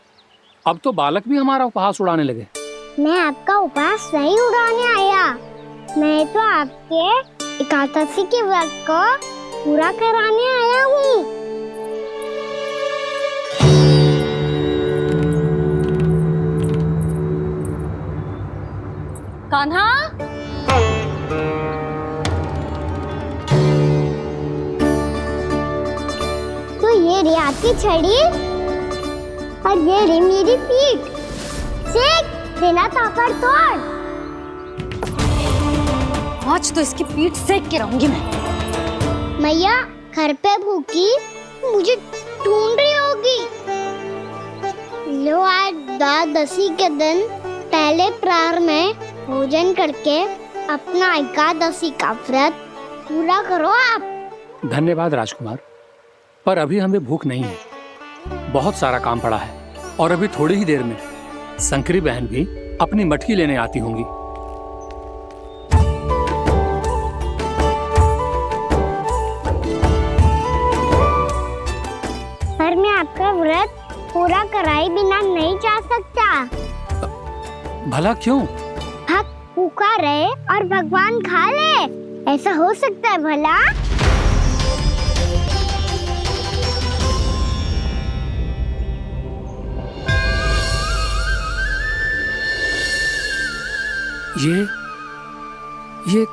अब तो बालक भी हमारा उपहास उड़ाने लगे। मैं आपका उपहास नहीं उड़ाने आया, मैं तो आपके एकादशी के व्रत को पूरा कराने आया हूँ। कान्हा, तो ये रे आपकी छड़ी और ये रे मेरी पीठ। सीख, बिना ताकत तोड़। आज तो इसकी पीठ सेक के रहूंगी मैं। मैया घर पे भूखी मुझे ढूंढ रही होगी। लो, आज द्वादशी के दिन पहले प्रहर में भोजन करके अपना एकादशी का व्रत पूरा करो आप। धन्यवाद राजकुमार, पर अभी हमें भूख नहीं है। बहुत सारा काम पड़ा है, और अभी थोड़ी ही देर में शंकरी बहन भी अपनी मटकी लेने आती होंगी। पर मैं आपका व्रत पूरा कराए बिना नहीं जा सकता। भला क्यों? भक्त भूखा रहे और भगवान खा ले, ऐसा हो सकता है भला? ये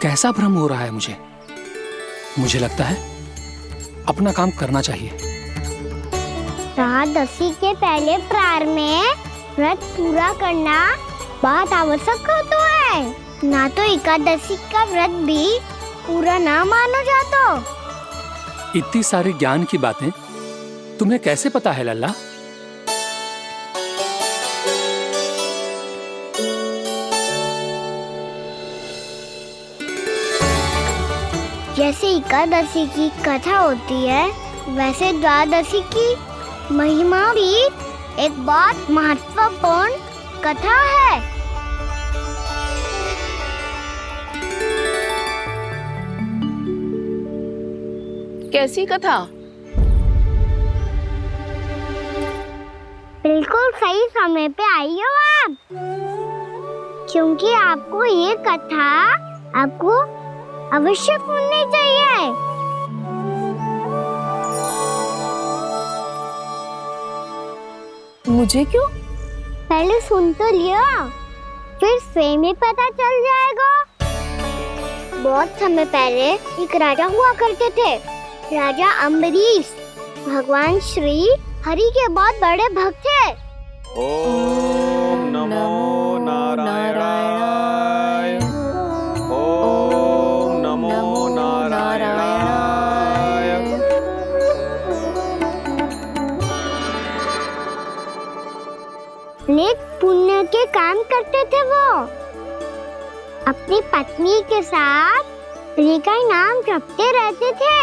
कैसा भ्रम हो रहा है मुझे लगता है अपना काम करना चाहिए। द्वादशी के पहले प्रहर में व्रत पूरा करना बहुत आवश्यक होता है, ना तो एकादशी का व्रत भी पूरा ना मानो जातो। इतनी सारी ज्ञान की बातें तुम्हें कैसे पता है लल्ला? जैसे एकादशी की कथा होती है, वैसे द्वादशी की महिमा भी एक बहुत महत्वपूर्ण कथा है। कैसी कथा? बिल्कुल सही समय पे आई हो आप। क्योंकि आपको ये कथा आपको अवश्य सुननी चाहिए। मुझे क्यों? पहले सुन तो लियो, फिर स्वयं ही पता चल जाएगा। बहुत समय पहले एक राजा हुआ करते थे, राजा अम्बरीश। भगवान श्री हरि के बहुत बड़े भक्त थे। ओम नमो नारायणाय। ओम नमो नारायणाय। नेक पुण्य के काम करते थे वो। अपनी पत्नी के साथ हरि का नाम जपते रहते थे।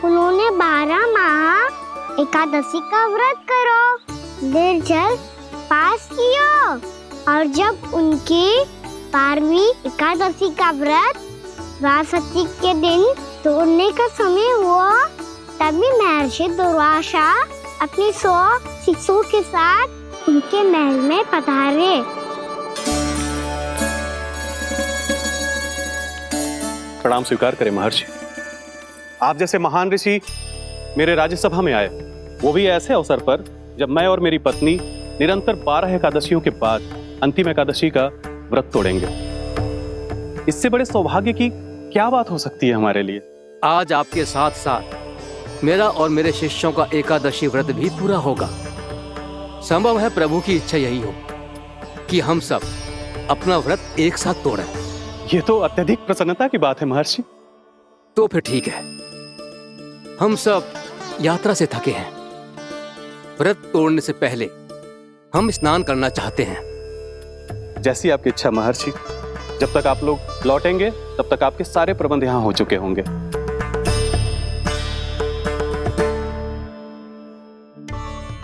उन्होंने 12 माह एकादशी का व्रत करो निर्जल पास किया, और जब उनकी 12वीं एकादशी का व्रत द्वादशी के दिन तोड़ने का समय हुआ, तभी महर्षि दुर्वासा अपनी 100 शिष्यों के साथ उनके महल में पधारे। प्रणाम स्वीकार करें महर्षि। आप जैसे महान ऋषि मेरे राज्यसभा में आए, वो भी ऐसे अवसर पर जब मैं और मेरी पत्नी निरंतर 12 एकादशियों के बाद अंतिम एकादशी का व्रत तोड़ेंगे। इससे बड़े सौभाग्य की क्या बात हो सकती है हमारे लिए। आज आपके साथ साथ मेरा और मेरे शिष्यों का एकादशी व्रत भी पूरा होगा। संभव है प्रभु की इच्छा यही हो कि हम सब अपना व्रत एक साथ तोड़ें। ये तो अत्यधिक प्रसन्नता की बात है महर्षि। तो फिर ठीक है, हम सब यात्रा से थके हैं। व्रत तोड़ने से पहले हम स्नान करना चाहते हैं। जैसी आपकी इच्छा महर्षि। जब तक आप लोग लौटेंगे तब तक आपके सारे प्रबंध यहाँ हो चुके होंगे।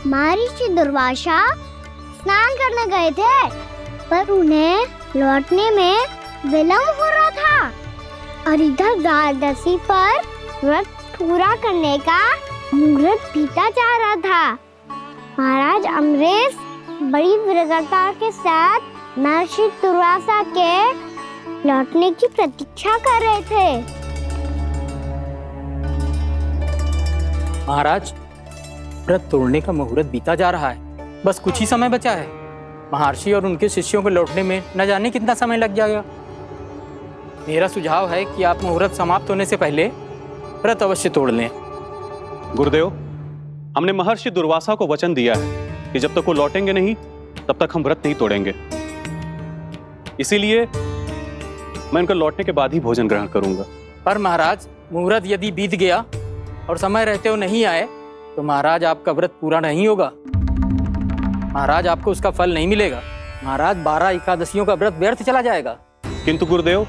महर्षि दुर्वासा स्नान करने गए थे, पर उन्हें लौटने में विलंब हो रहा था, और इधर द्वादशी पर व्रत पूरा करने का मुहूर्त बीता जा रहा था। महाराज अम्बरीश बड़ी विरगता के साथ महर्षि दुर्वासा के लौटने की प्रतीक्षा कर रहे थे। महाराज, व्रत तोड़ने का मुहूर्त बीता जा रहा है, बस कुछ ही समय बचा है। महर्षि और उनके शिष्यों को लौटने में न जाने कितना समय लग जाएगा। मेरा सुझाव है कि आप मुहूर्त समाप्त होने से पहले व्रत अवश्य तोड़ लें। गुरुदेव, हमने महर्षि दुर्वासा को वचन दिया है कि जब तक वो लौटेंगे नहीं तब तक हम व्रत नहीं तोड़ेंगे। इसीलिए मैं उनके लौटने के बाद ही भोजन ग्रहण करूंगा। पर महाराज, मुहूर्त यदि बीत गया और समय रहते हो नहीं आए तो महाराज आपका व्रत पूरा नहीं होगा। महाराज, आपको उसका फल नहीं मिलेगा। महाराज, 12 एकादशियों का व्रत व्यर्थ चला जाएगा। किंतु गुरुदेव,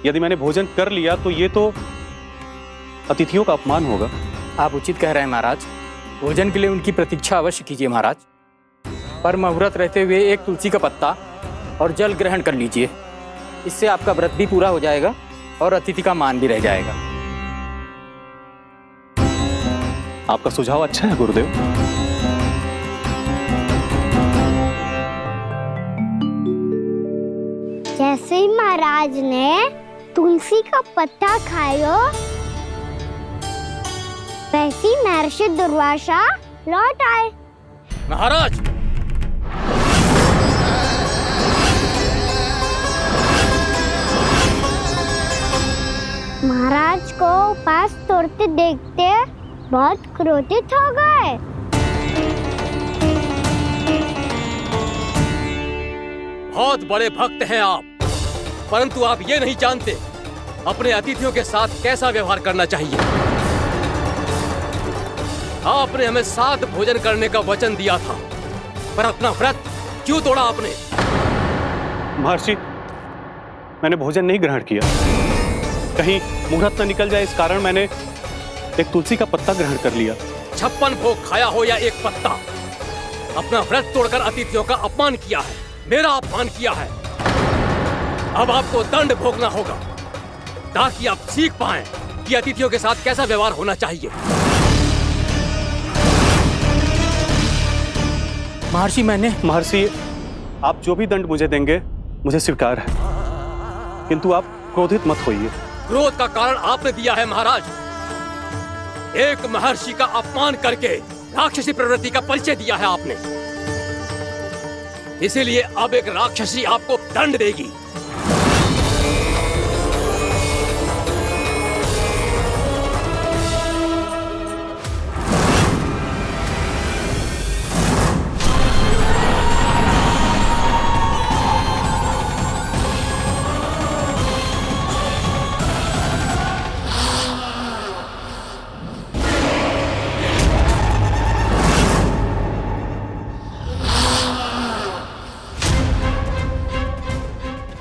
यदि मैंने भोजन कर लिया तो ये तो अतिथियों का अपमान होगा। आप उचित कह रहे हैं महाराज। भोजन के लिए उनकी प्रतीक्षा अवश्य कीजिए महाराज, पर मुहूर्त रहते हुए एक तुलसी का पत्ता और जल ग्रहण कर लीजिए। इससे आपका व्रत भी पूरा हो जाएगा और अतिथि का मान भी रह जाएगा। आपका सुझाव अच्छा है गुरुदेव। जैसे ही महाराज ने तुलसी का पत्ता खाया, वैसे ही महर्षि दुर्वासा लौट आए। महाराज, महाराज को उपास तोड़ते देखते बहुत क्रोधित हो गए। बहुत बड़े भक्त हैं आप, परंतु आप ये नहीं जानते अपने अतिथियों के साथ कैसा व्यवहार करना चाहिए। आपने हमें साथ भोजन करने का वचन दिया था, पर अपना व्रत क्यों तोड़ा आपने? महर्षि, मैंने भोजन नहीं ग्रहण किया। कहीं मुहूर्त न निकल जाए इस कारण मैंने एक तुलसी का पत्ता ग्रहण कर लिया। 56 भोग खाया हो या एक पत्ता, अपना व्रत तोड़कर अतिथियों का अपमान किया है, मेरा अपमान किया है। अब आपको दंड भोगना होगा ताकि आप सीख पाएं कि अतिथियों के साथ कैसा व्यवहार होना चाहिए। महर्षि, महर्षि, आप जो भी दंड मुझे देंगे मुझे स्वीकार है, किंतु आप क्रोधित मत होइए। क्रोध का कारण आपने दिया है महाराज। एक महर्षि का अपमान करके राक्षसी प्रवृत्ति का परिचय दिया है आपने। इसीलिए अब एक राक्षसी आपको दंड देगी।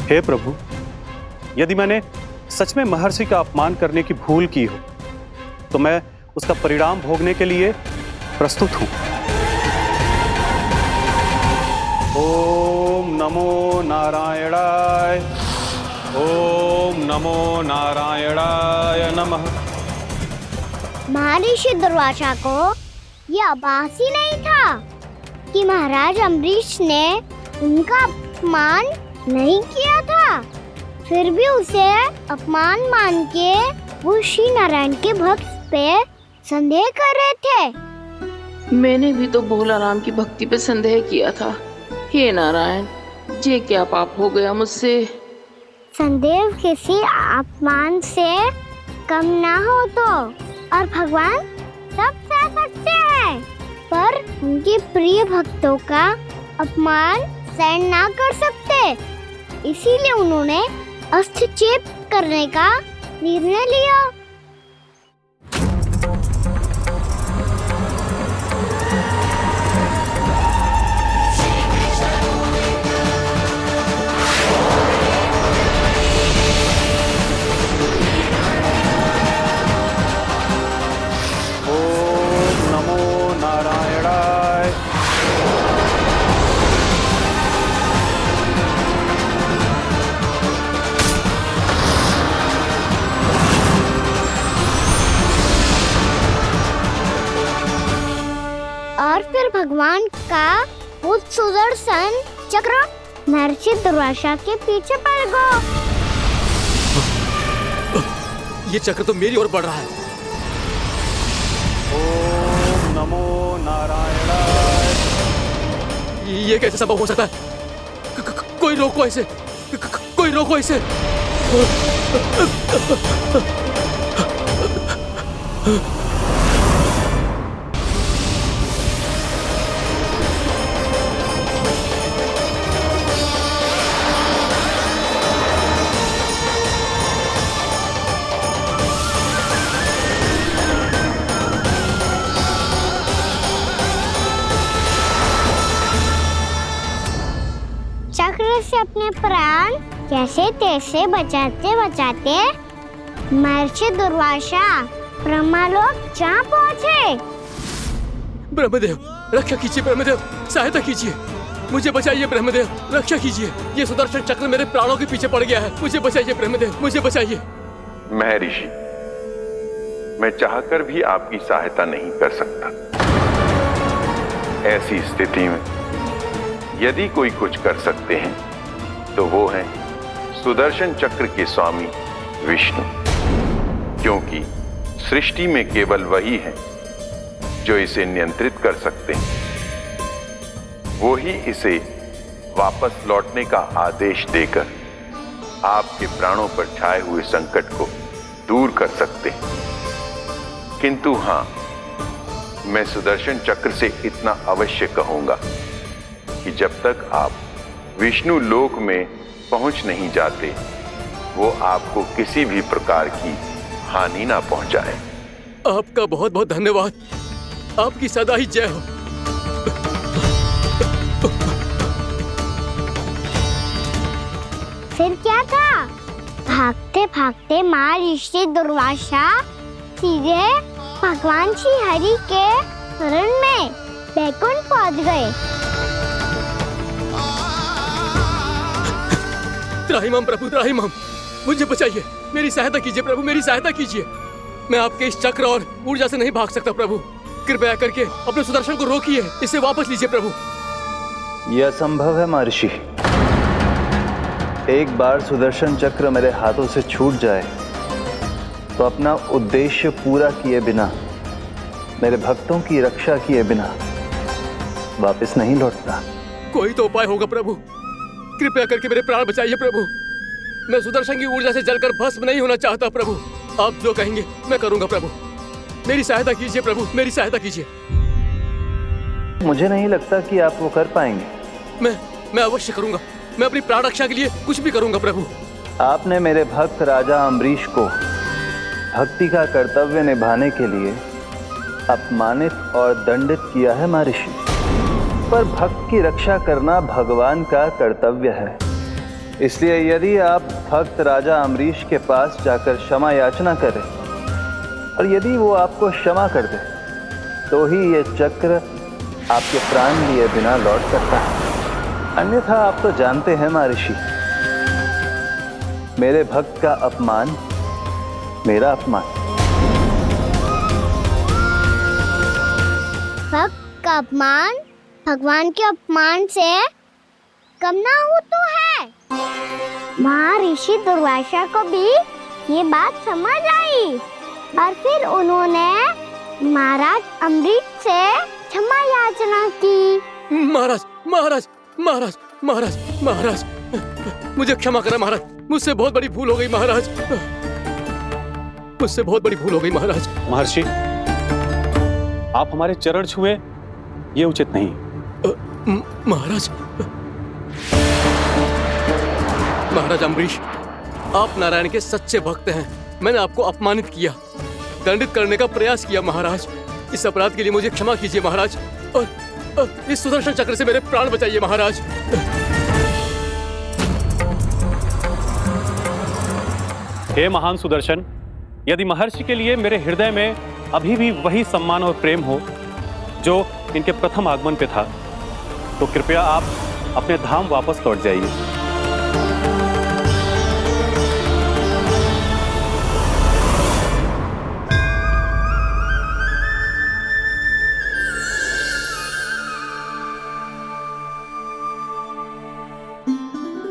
हे प्रभु, यदि मैंने सच में महर्षि का अपमान करने की भूल की हो तो मैं उसका परिणाम भोगने के लिए प्रस्तुत हूं। ओम नमो नारायणाय, ओम नमो नारायणाय नमः। महर्षि दुर्वासा को यह आभास ही नहीं था कि महाराज अम्बरीश ने उनका अपमान नहीं किया था। फिर भी उसे अपमान मान के वो श्री नारायण के भक्त पे संदेह कर रहे थे। मैंने भी तो भोला राम की भक्ति पे संदेह किया था। हे नारायण, ये क्या पाप हो गया मुझसे। संदेह किसी अपमान से कम ना हो तो, और भगवान सब सह सकते हैं, पर उनके प्रिय भक्तों का अपमान सहन ना कर सकते। इसीलिए उन्होंने अस्थिचेप करने का निर्णय लिया। ओम नमो नारायणाय। और फिर भगवान का वो सुदर्शन चक्र महर्षि दुर्वासा के पीछे पड़ गया। ये चक्र तो मेरी ओर बढ़ रहा है। ओम नमो नारायणाय। ये कैसे संभव हो सकता है? कोई रोको इसे, कोई रोको इसे। चक्र से अपने प्राण कैसे तैसे बचाते बचाते महर्षि दुर्वासा ब्रह्मलोक जा पहुँचे। ब्रह्मदेव, रक्षा कीजिए। ब्रह्मदेव, सहायता कीजिए। मुझे बचाइए ब्रह्मदेव, रक्षा कीजिए। ये सुदर्शन चक्र मेरे प्राणों के पीछे पड़ गया है। मुझे बचाइए ब्रह्मदेव, मुझे बचाइए। महर्षि, मैं चाहकर भी आपकी सहायता नहीं कर सकता। ऐसी स्थिति में यदि कोई कुछ कर सकते हैं तो वो है सुदर्शन चक्र के स्वामी विष्णु, क्योंकि सृष्टि में केवल वही है जो इसे नियंत्रित कर सकते हैं। वो ही इसे वापस लौटने का आदेश देकर आपके प्राणों पर छाए हुए संकट को दूर कर सकते हैं। किंतु हां, मैं सुदर्शन चक्र से इतना अवश्य कहूंगा कि जब तक आप विष्णु लोक में पहुंच नहीं जाते, वो आपको किसी भी प्रकार की हानि ना पहुंचाए। आपका बहुत बहुत धन्यवाद। आपकी सदा ही जय हो। फिर क्या था? भागते भागते महर्षि दुर्वासा सीधे भगवान श्री हरि के शरण में बैकुंठ पहुंच गए। त्राहिमाम प्रभु, त्राहिमाम, मुझे बचाइए। मेरी सहायता कीजिए प्रभु, मेरी सहायता कीजिए। मैं आपके इस चक्र और ऊर्जा से नहीं भाग सकता प्रभु। कृपया करके अपने सुदर्शन को रोकिए, इसे वापस लीजिए प्रभु। यह असंभव है महर्षि। एक बार सुदर्शन चक्र मेरे हाथों से छूट जाए तो अपना उद्देश्य पूरा किए बिना, मेरे भक्तों की रक्षा किए बिना वापस नहीं लौटता। कोई तो उपाय होगा प्रभु, कृपया करके मेरे प्राण बचाइए प्रभु। मैं सुदर्शन की ऊर्जा से जलकर भस्म नहीं होना चाहता प्रभु। आप जो कहेंगे मैं करूंगा प्रभु। मेरी सहायता कीजिए प्रभु, मेरी सहायता कीजिए। मुझे नहीं लगता कि आप वो कर पाएंगे। मैं अवश्य करूंगा। मैं अपनी प्राण रक्षा के लिए कुछ भी करूंगा प्रभु। आपने मेरे भक्त राजा अम्बरीश को भक्ति का कर्तव्य निभाने के लिए अपमानित और दंडित किया है महर्षि, पर भक्त की रक्षा करना भगवान का कर्तव्य है। इसलिए यदि आप भक्त राजा अम्बरीश के पास जाकर क्षमा याचना करें और यदि वो आपको क्षमा कर दे तो ही ये चक्र आपके प्राण लिए बिना लौट सकता है। अन्यथा आप तो जानते हैं महर्षि, मेरे भक्त का अपमान मेरा अपमान। भक्त का अपमान भगवान के अपमान से कम ना हो तो है। महर्षि दुर्वासा को भी ये बात समझ आई और फिर उन्होंने महाराज अम्बरीश से क्षमा याचना की। महाराज महाराज महाराज महाराज महाराज मुझे क्षमा करें महाराज, मुझसे बहुत बड़ी भूल हो गई महाराज, मुझसे बहुत बड़ी भूल हो गई महाराज। महर्षि, आप हमारे चरण छुए ये उचित नहीं। महाराज महाराज अम्बरीश, आप नारायण के सच्चे भक्त हैं। मैंने आपको अपमानित किया, दंडित करने का प्रयास किया महाराज। इस अपराध के लिए मुझे क्षमा कीजिए महाराज, और इस सुदर्शन चक्र से मेरे प्राण बचाइए महाराज। हे महान सुदर्शन, यदि महर्षि के लिए मेरे हृदय में अभी भी वही सम्मान और प्रेम हो जो इनके प्रथम आगमन पे था, तो कृपया आप अपने धाम वापस लौट जाइए।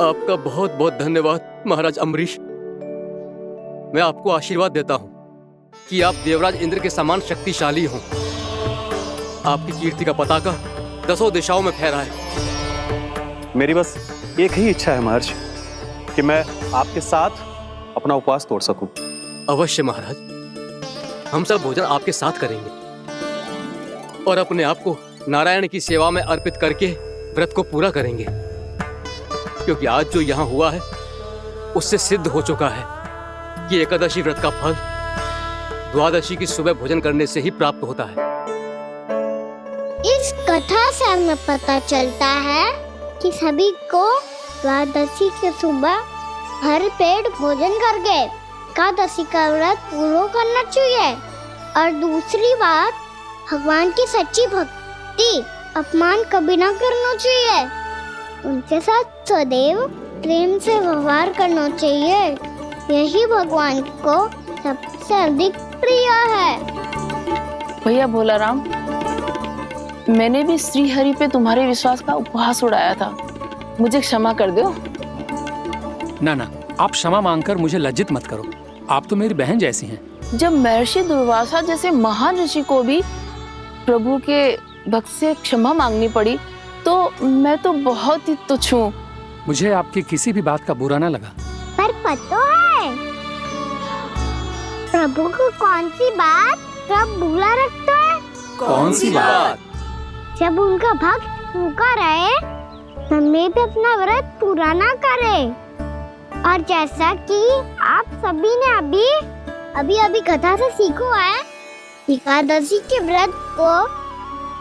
आपका बहुत बहुत धन्यवाद महाराज अम्बरीश। मैं आपको आशीर्वाद देता हूं कि आप देवराज इंद्र के समान शक्तिशाली हों। आपकी कीर्ति का पताका 10 दिशाओं में फहराए। मेरी बस एक ही इच्छा है महर्षि, कि मैं आपके साथ अपना उपवास तोड़ सकूं। अवश्य महाराज, हम सब भोजन आपके साथ करेंगे और अपने आप को नारायण की सेवा में अर्पित करके व्रत को पूरा करेंगे, क्योंकि आज जो यहाँ हुआ है उससे सिद्ध हो चुका है कि एकादशी व्रत का फल द्वादशी की सुबह भोजन करने से ही प्राप्त होता है। इस कथा से हमें पता चलता है कि सभी को द्वादशी के सुबह भर पेट भोजन करके एकादशी का व्रत पूरा करना चाहिए। और दूसरी बात, भगवान की सच्ची भक्ति अपमान कभी ना करना चाहिए। उनके साथ सदैव प्रेम से व्यवहार करना चाहिए। यही भगवान को सबसे अधिक प्रिय है। भैया भोलाराम, मैंने भी श्री हरि पे तुम्हारे विश्वास का उपहास उड़ाया था, मुझे क्षमा कर दो। ना ना, आप क्षमा मांगकर मुझे लज्जित मत करो। आप तो मेरी बहन जैसी हैं। जब महर्षि दुर्वासा जैसे महान ऋषि को भी प्रभु के भक्त से क्षमा मांगनी पड़ी, तो मैं तो बहुत ही तुच्छ हूँ। मुझे आपकी किसी भी बात का बुरा ना लगा। पर पता है प्रभु को कौन सी बात कब बुरा रखता है? कौन सी बात? जब उनका भक्त भूखा रहे, हमें भी अपना व्रत पूरा ना करे। और जैसा कि आप सभी ने अभी कथा से सीखो है, एकादशी के व्रत को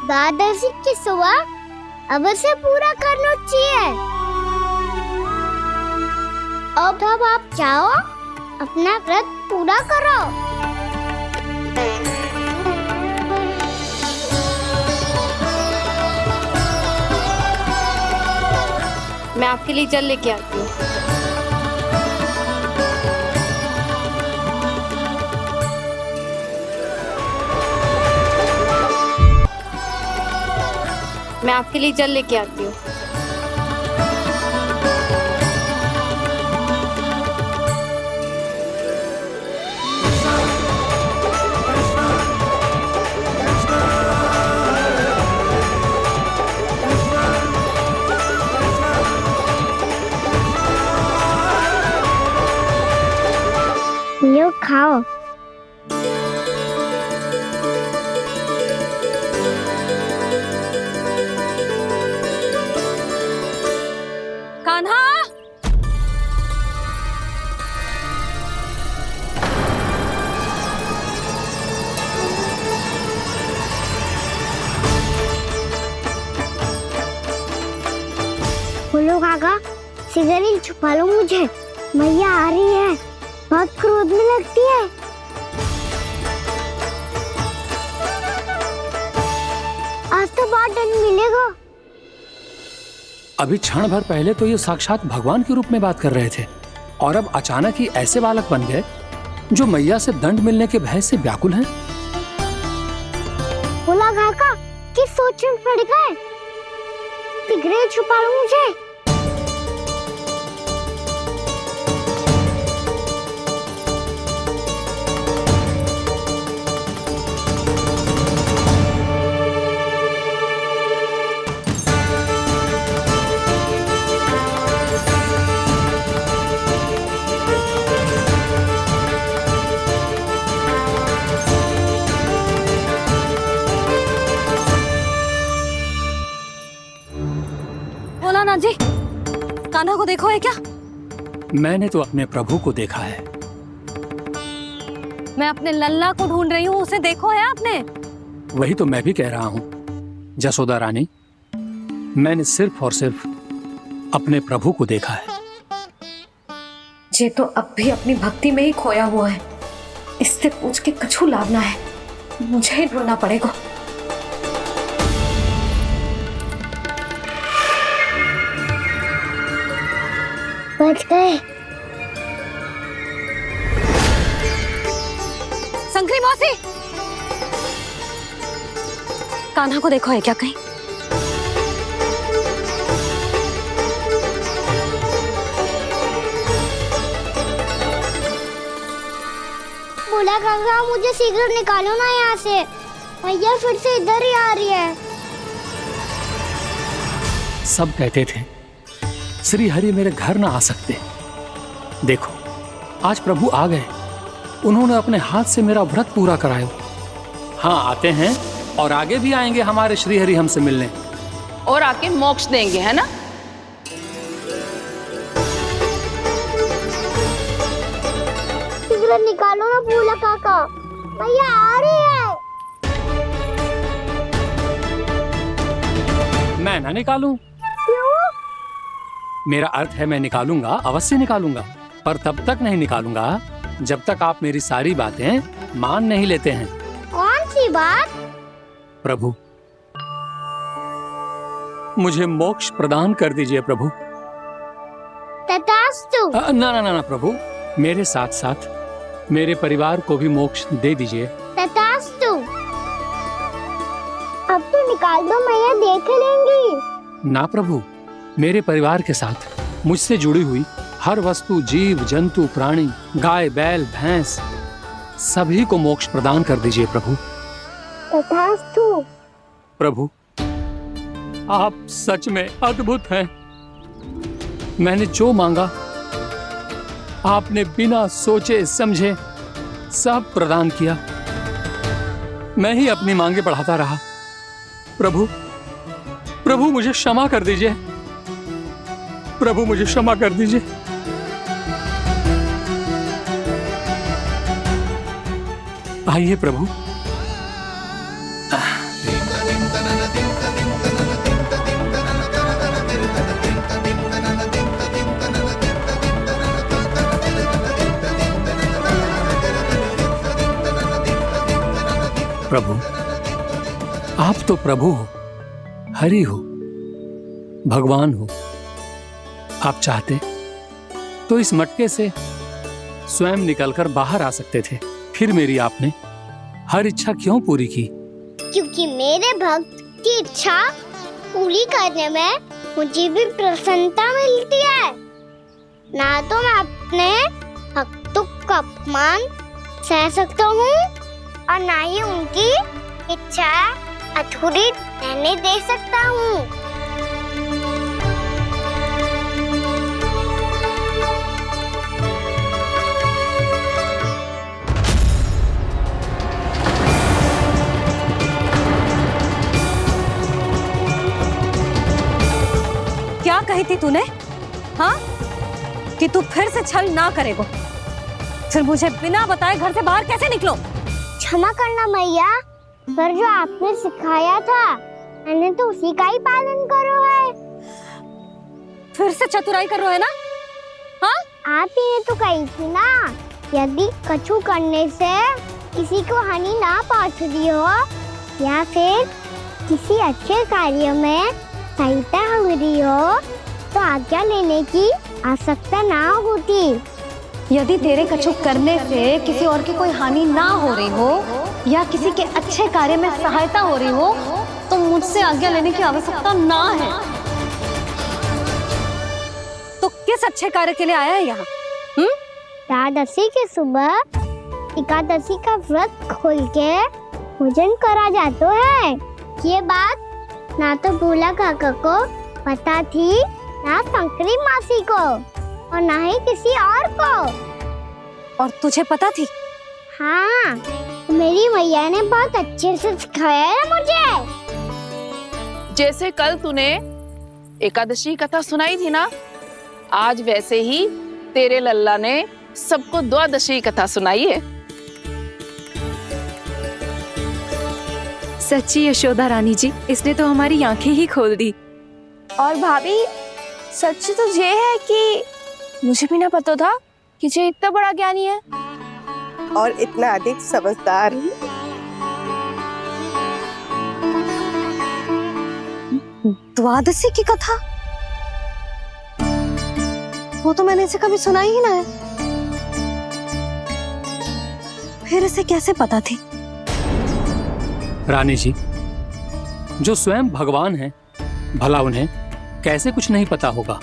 द्वादशी की सुबह अवश्य पूरा करना चाहिए। अब आप जाओ, अपना व्रत पूरा करो। मैं आपके लिए जल लेके आती हूँ। मैं आपके लिए जल लेके आती हूँ। बोलो काका, सिगरेट छुपा लो मुझे, मैया आ रही है, बहुत क्रोध में लगती है। आज तो बहुत दंड मिलेगा। अभी क्षण भर पहले तो ये साक्षात भगवान के रूप में बात कर रहे थे, और अब अचानक ही ऐसे बालक बन गए जो मैया से दंड मिलने के भय से व्याकुल हैं। बोला काका, किस सोच में पड़ गए? सिगरेट छुपा लो मुझे। भोलानाथ जी, कान्हा को देखो है क्या? मैंने तो अपने प्रभु को देखा है। मैं अपने लल्ला को ढूंढ रही हूँ, उसे देखो है आपने? वही तो मैं भी कह रहा हूँ जसोदा रानी, मैंने सिर्फ और सिर्फ अपने प्रभु को देखा है। ये तो अब भी अपनी भक्ति में ही खोया हुआ है, इससे पूछ के कछु लाभ ना है, मुझे ही ढूंढना पड़ेगा। बच गए। संकरी मौसी, कान्हा को देखो है क्या कहीं? बोला काका, मुझे शीघ्र निकालो ना यहाँ से, मैया फिर से इधर ही आ रही है। सब कहते थे श्री हरि मेरे घर ना आ सकते। देखो आज प्रभु आ गए, उन्होंने अपने हाथ से मेरा व्रत पूरा कराया। हाँ, आते हैं और आगे भी आएंगे हमारे श्री हरि हमसे मिलने, और आके मोक्ष देंगे, है ना? शीघ्र निकालो ना बोला काका, मैया आ रही है। मैं ना निकालूं? मेरा अर्थ है मैं निकालूंगा, अवश्य निकालूंगा, पर तब तक नहीं निकालूंगा जब तक आप मेरी सारी बातें मान नहीं लेते हैं। कौन सी बात? प्रभु, मुझे मोक्ष प्रदान कर दीजिए प्रभु। तथास्तु। ना ना ना ना प्रभु, मेरे साथ साथ मेरे परिवार को भी मोक्ष दे दीजिए। तथास्तु। अब तो निकाल दो, मैया देख लेंगी। ना प्रभु, मेरे परिवार के साथ मुझसे जुड़ी हुई हर वस्तु, जीव जंतु, प्राणी, गाय बैल भैंस, सभी को मोक्ष प्रदान कर दीजिए प्रभु। तथास्तु। प्रभु, आप सच में अद्भुत हैं। मैंने जो मांगा आपने बिना सोचे समझे सब प्रदान किया। मैं ही अपनी मांगे बढ़ाता रहा। प्रभु, प्रभु मुझे क्षमा कर दीजिए। प्रभु मुझे क्षमा कर दीजिए। आइए प्रभु। प्रभु, आप तो प्रभु हो, हरि हो, भगवान हो। आप चाहते तो इस मटके से स्वयं निकलकर बाहर आ सकते थे, फिर मेरी आपने हर इच्छा क्यों पूरी की? क्योंकि मेरे भक्त की इच्छा पूरी करने में मुझे भी प्रसन्नता मिलती है। ना तो मैं अपने भक्तों का अपमान सह सकता हूँ और ना ही उनकी इच्छा अधूरी रहने दे सकता हूँ। क्या कही थी तूने? हाँ, कि तू फिर से छल ना करेगा। फिर मुझे बिना बताए घर से बाहर कैसे निकलो? क्षमा करना मैया, पर जो आपने सिखाया था मैंने तो उसी का ही पालन करो है। फिर से चतुराई कर रहे हो है ना? हाँ, आप ही ने तो कही थी ना, यदि कछु करने से किसी को हानि ना पहुंचती हो या फिर किसी अच्छे कार्य में सहायता हो रही हो तो आज्ञा लेने की आवश्यकता ना होती। यदि तेरे कछु करने से किसी और की कोई हानि ना हो रही हो या किसी के अच्छे कार्य में सहायता हो रही हो तो मुझसे आज्ञा लेने की आवश्यकता ना है। तो किस अच्छे कार्य के लिए आया है यहाँ? द्वादशी के सुबह एकादशी का व्रत खोल के भोजन करा जाता है। ये बात ना तो भोला काका को पता थी, ना शंकरी मासी को और ना ही किसी और को। और तुझे पता थी? हाँ, मेरी मैया ने बहुत अच्छे से सिखाया है मुझे। जैसे कल तूने एकादशी कथा सुनाई थी ना, आज वैसे ही तेरे लल्ला ने सबको द्वादशी कथा सुनाई है। सच्ची यशोदा रानी जी, इसने तो हमारी आंखें ही खोल दी। और भाभी, सच तो ये है कि मुझे भी ना पता था कि ये इतना बड़ा ज्ञानी है और इतना अधिक समझदार। द्वादशी की कथा? वो तो मैंने इसे कभी सुना ही ना है। फिर इसे कैसे पता थी? रानी जी, जो स्वयं भगवान हैं, भला उन्हें कैसे कुछ नहीं पता होगा।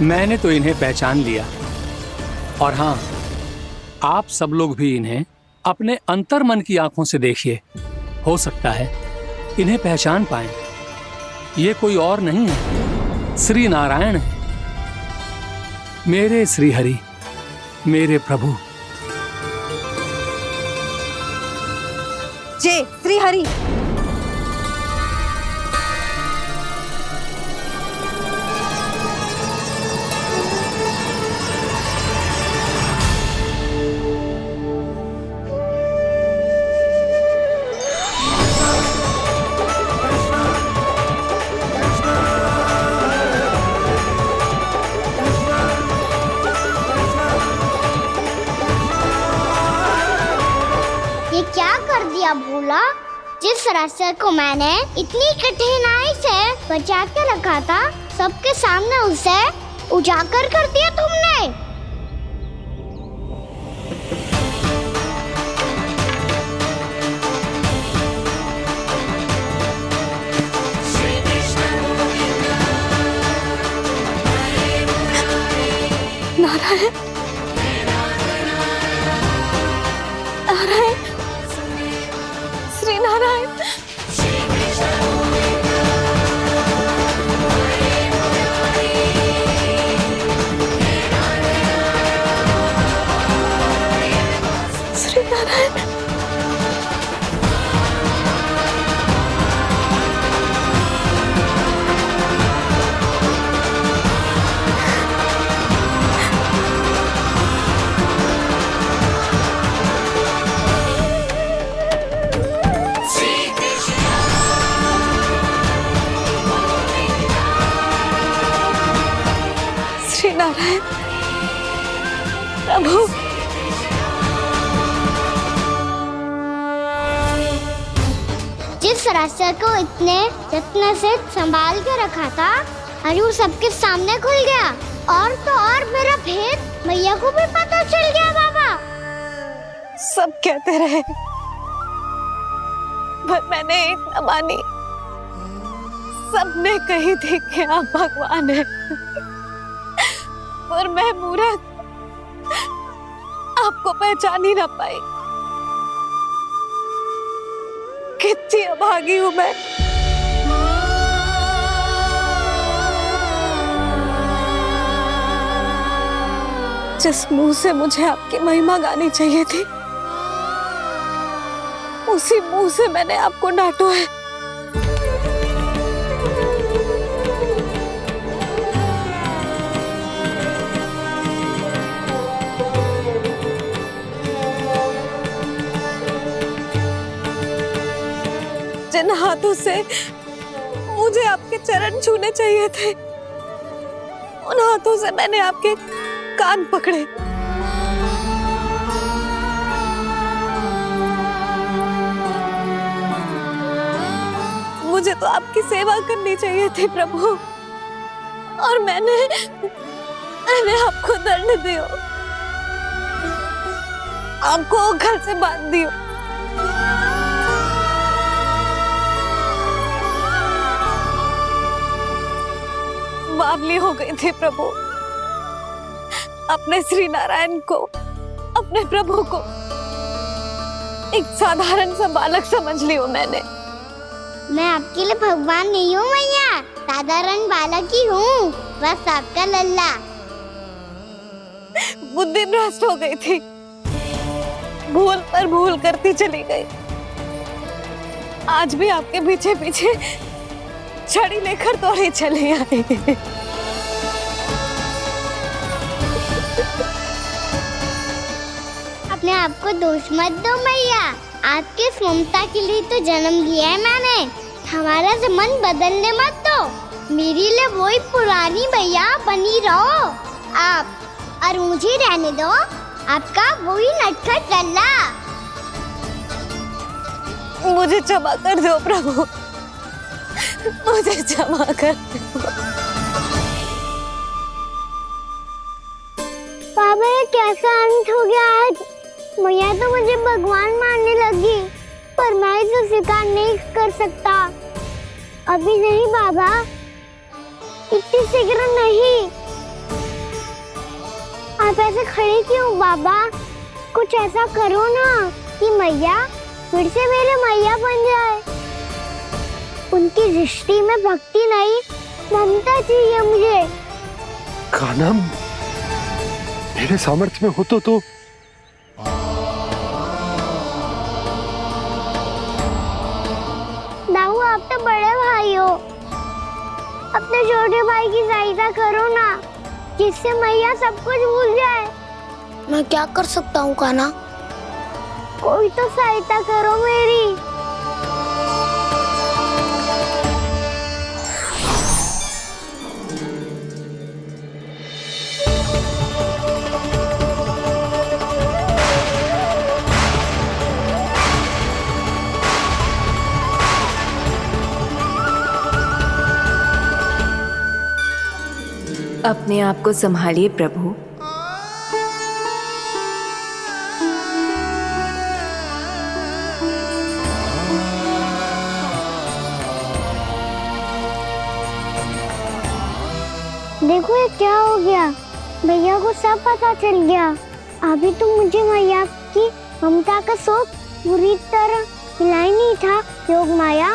मैंने तो इन्हें पहचान लिया, और हाँ, आप सब लोग भी इन्हें अपने अंतर मन की आंखों से देखिए, हो सकता है इन्हें पहचान पाएं। ये कोई और नहीं है, श्री नारायण है, मेरे श्री हरि, मेरे प्रभु। जय श्री हरि। ये क्या कर दिया भोला? जिस रास्ते को मैंने इतनी कठिनाई से बचा के रखा था, सबके सामने उसे उजागर कर दिया तुमने। नारायण, नारायण, श्री नारायण। श्री नारायण। श्री नारायण, प्रभु। जिस रास्ते को इतने यत्न से संभाल के रखा था, आज वो सबके सामने खुल गया। और तो और मेरा भेद मैया को भी पता चल गया बाबा। सब कहते रहे पर मैंने एक न मानी। सबने कही थी कि आप भगवान हैं, पर मैं मूर्ख आपको पहचान ही ना पाई। कितनी अभागी हूं मैं। जिस मुंह से मुझे आपकी महिमा गानी चाहिए थी, उसी मुंह से मैंने आपको डांटा है। जिन हाथों से मुझे आपके चरण छूने चाहिए थे, उन हाथों से मैंने आपके कान पकड़े। मुझे तो आपकी सेवा करनी चाहिए थी प्रभु, और मैंने आपको दंड दियो, आपको घर से बांध दियो। बावली हो गई थी प्रभु, अपने श्री नारायण को, अपने प्रभु को एक साधारण सा बालक समझ लियो मैंने। मैं आपके लिए भगवान नहीं हूँ मैया, साधारण बालक ही हूँ, बस आपका लल्ला। बुद्धि भ्रष्ट हो गई थी, भूल पर भूल करती चली गई। आज भी आपके पीछे पीछे छड़ी लेकर दौड़े चले आए। अपने आप को दोष मत दो मैया, आपके ममता के लिए तो जन्म लिया है मैंने, हमारा से मन बदलने मत दो। मेरे लिए वही पुरानी मैया बनी रहो आप, और मुझे रहने दो आपका वही नटखट लल्ला। मुझे क्षमा कर दो प्रभु, मुझे क्षमा कर दो। बाबा ये कैसा अंत हो गया आज? मैया तो मुझे भगवान मानने लगी, पर मैं इसे स्वीकार नहीं कर सकता। अभी नहीं बाबा, इतनी शीघ्र नहीं। आप ऐसे खड़े क्यों बाबा? कुछ ऐसा करो ना कि मैया फिर से मेरे मैया बन जाए। उनकी दृष्टि में भक्ति नहीं, ममता चाहिए मुझे। कान्हा, मेरे सामर्थ्य में हो तो दाऊ, आप तो बड़े भाई हो, अपने छोटे भाई की सहायता करो ना, जिससे मैया सब कुछ भूल जाए। मैं क्या कर सकता हूँ कान्हा? कोई तो सहायता करो मेरी। अपने आप को संभालिए प्रभु। देखो ये क्या हो गया, भैया को सब पता चल गया। अभी तो मुझे मैया की ममता का शौक पूरी तरह हिला ही नहीं था। योग माया,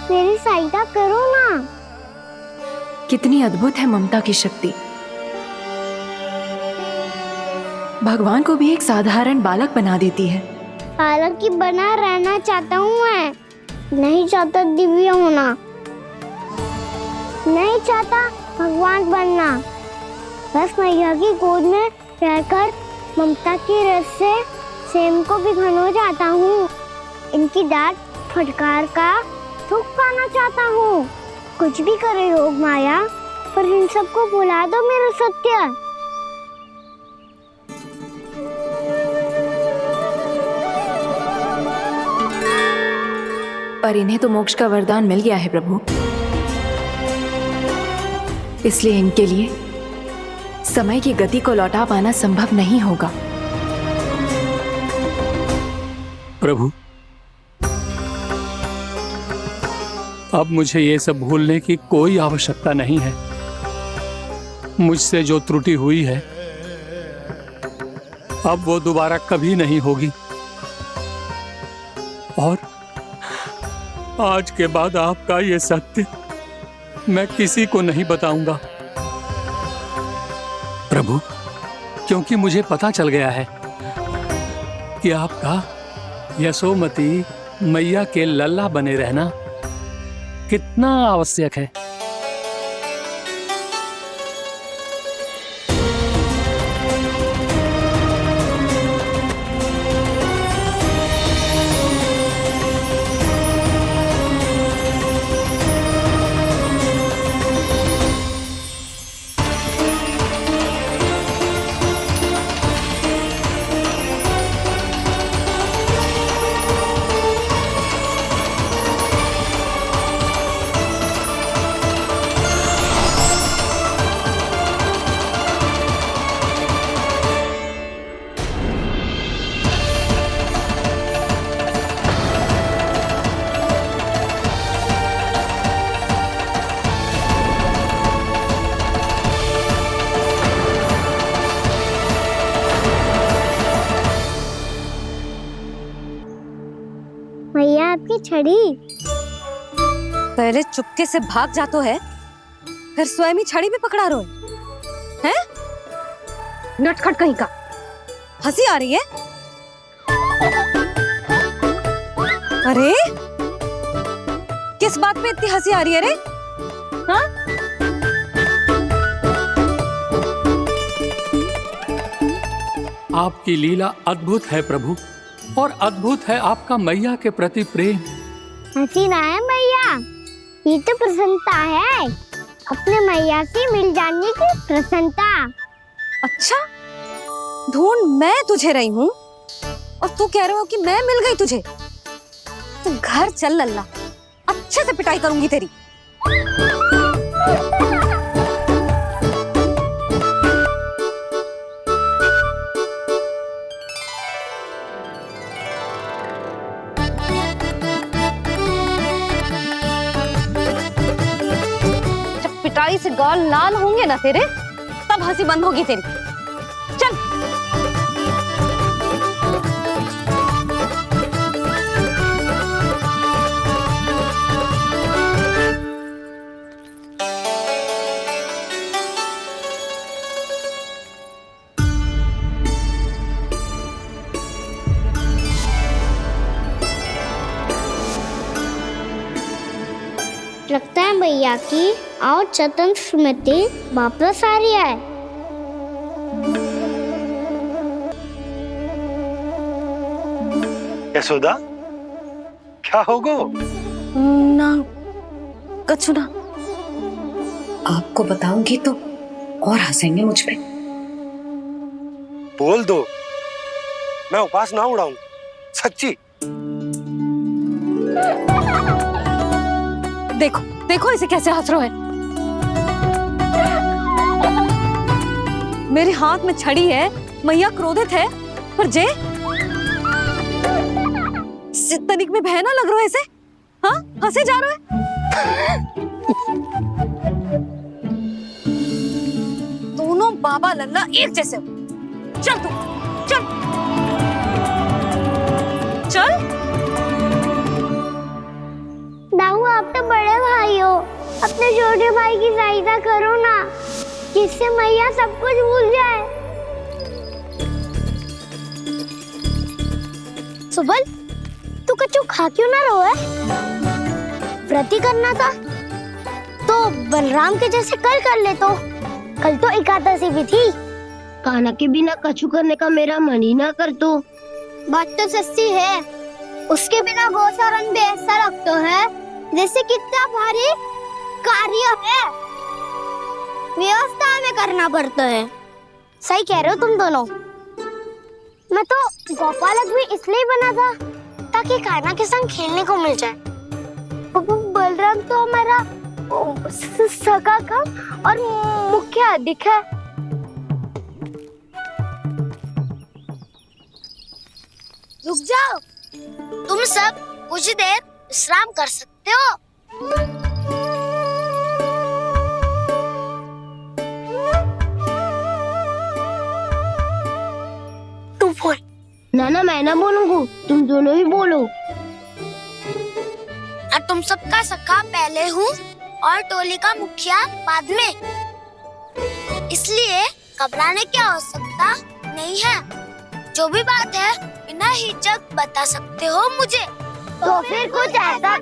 मेरी सहायता करो ना। कितनी अद्भुत है ममता की शक्ति। भगवान को भी एक साधारण बालक बना देती है। बालक की बना रहना चाहता हूँ मैं, नहीं चाहता दिव्य होना, नहीं चाहता भगवान बनना। बस मैया की गोद में रहकर ममता की रस से सेम को भिगोना चाहता हूँ। इनकी डांट फटकार का सुख पाना चाहता हूँ। कुछ भी करे योग माया, पर इन सबको भुला दो मेरा सत्य। पर इन्हें तो मोक्ष का वरदान मिल गया है प्रभु, इसलिए इनके लिए समय की गति को लौटा पाना संभव नहीं होगा। प्रभु, अब मुझे ये सब भूलने की कोई आवश्यकता नहीं है। मुझसे जो त्रुटि हुई है अब वो दोबारा कभी नहीं होगी, और आज के बाद आपका ये सत्य मैं किसी को नहीं बताऊंगा प्रभु, क्योंकि मुझे पता चल गया है कि आपका यशोमती मैया के लल्ला बने रहना कितना आवश्यक है। आपकी छड़ी। पहले चुपके से भाग जातो है, फिर स्वयं ही छड़ी भी पकड़ा रो है? नटखट कहीं का। हंसी आ रही है? अरे किस बात पे इतनी हंसी आ रही है रे? हाँ? आपकी लीला अद्भुत है प्रभु, और अद्भुत है आपका मैया के प्रति प्रेम। हंसी ना है मैया, ये तो प्रसन्नता है, अपने मैया से मिल जाने की प्रसन्नता। अच्छा, ढूंढ मैं तुझे रही हूँ और तू कह रहे हो कि मैं मिल गई तुझे? तू घर चल लल्ला, अच्छे से पिटाई करूंगी तेरी। जब पिटाई से गाल लाल होंगे ना तेरे, तब हंसी बंद होगी तेरी। चल। लगता है भैया की और चतन स्मृति वापस आ रही है। यशोदा, क्या होगो? ना कछु ना। आपको बताऊंगी तो और हंसेंगे मुझ पे। बोल दो, मैं उपास ना उड़ाऊं, सच्ची। देखो देखो इसे कैसे हंस रहा है। मेरे हाथ में छड़ी है, मैया क्रोधित है, पर जे तनिक में बहना लग रहा है इसे। हाँ, हंसे जा रहा है। दोनों बाबा लल्ला एक जैसे हो। चल तू, चल चल। दाऊ, आप तो बड़े भाई हो, अपने छोटे भाई की सहायता करो ना, जिससे मैया सब कुछ भूल जाए। सुबल, तू कच्चू खा क्यों ना रो है? व्रत ही करना था तो बलराम के जैसे कल कर ले। तो कल तो एकादशी भी थी। खाना के बिना कछु करने का मेरा मन ही ना कर। तो बात तो सच्ची है, उसके बिना गोचारण भी ऐसा लगता है जैसे कितना भारी कार्य है, व्यवस्था में करना पड़ता है। सही कह रहे हो तुम दोनों। मैं तो गोपालक भी इसलिए बना था ताकि कान्हा के संग खेलने को मिल जाए। बलराम तो हमारा सगा कम और मुख्य अधिक है। रुक जाओ, तुम सब कुछ देर विश्राम कर सकते हो। तू बोल। ना मैं ना बोलूंगा, तुम दोनों ही बोलो। और तुम सबका सखा पहले हूँ और टोली का मुखिया बाद में, इसलिए घबराने की आवश्यकता नहीं है। जो भी बात है बिना हिचक बता सकते हो मुझे। तो फिर कुछ ऐसा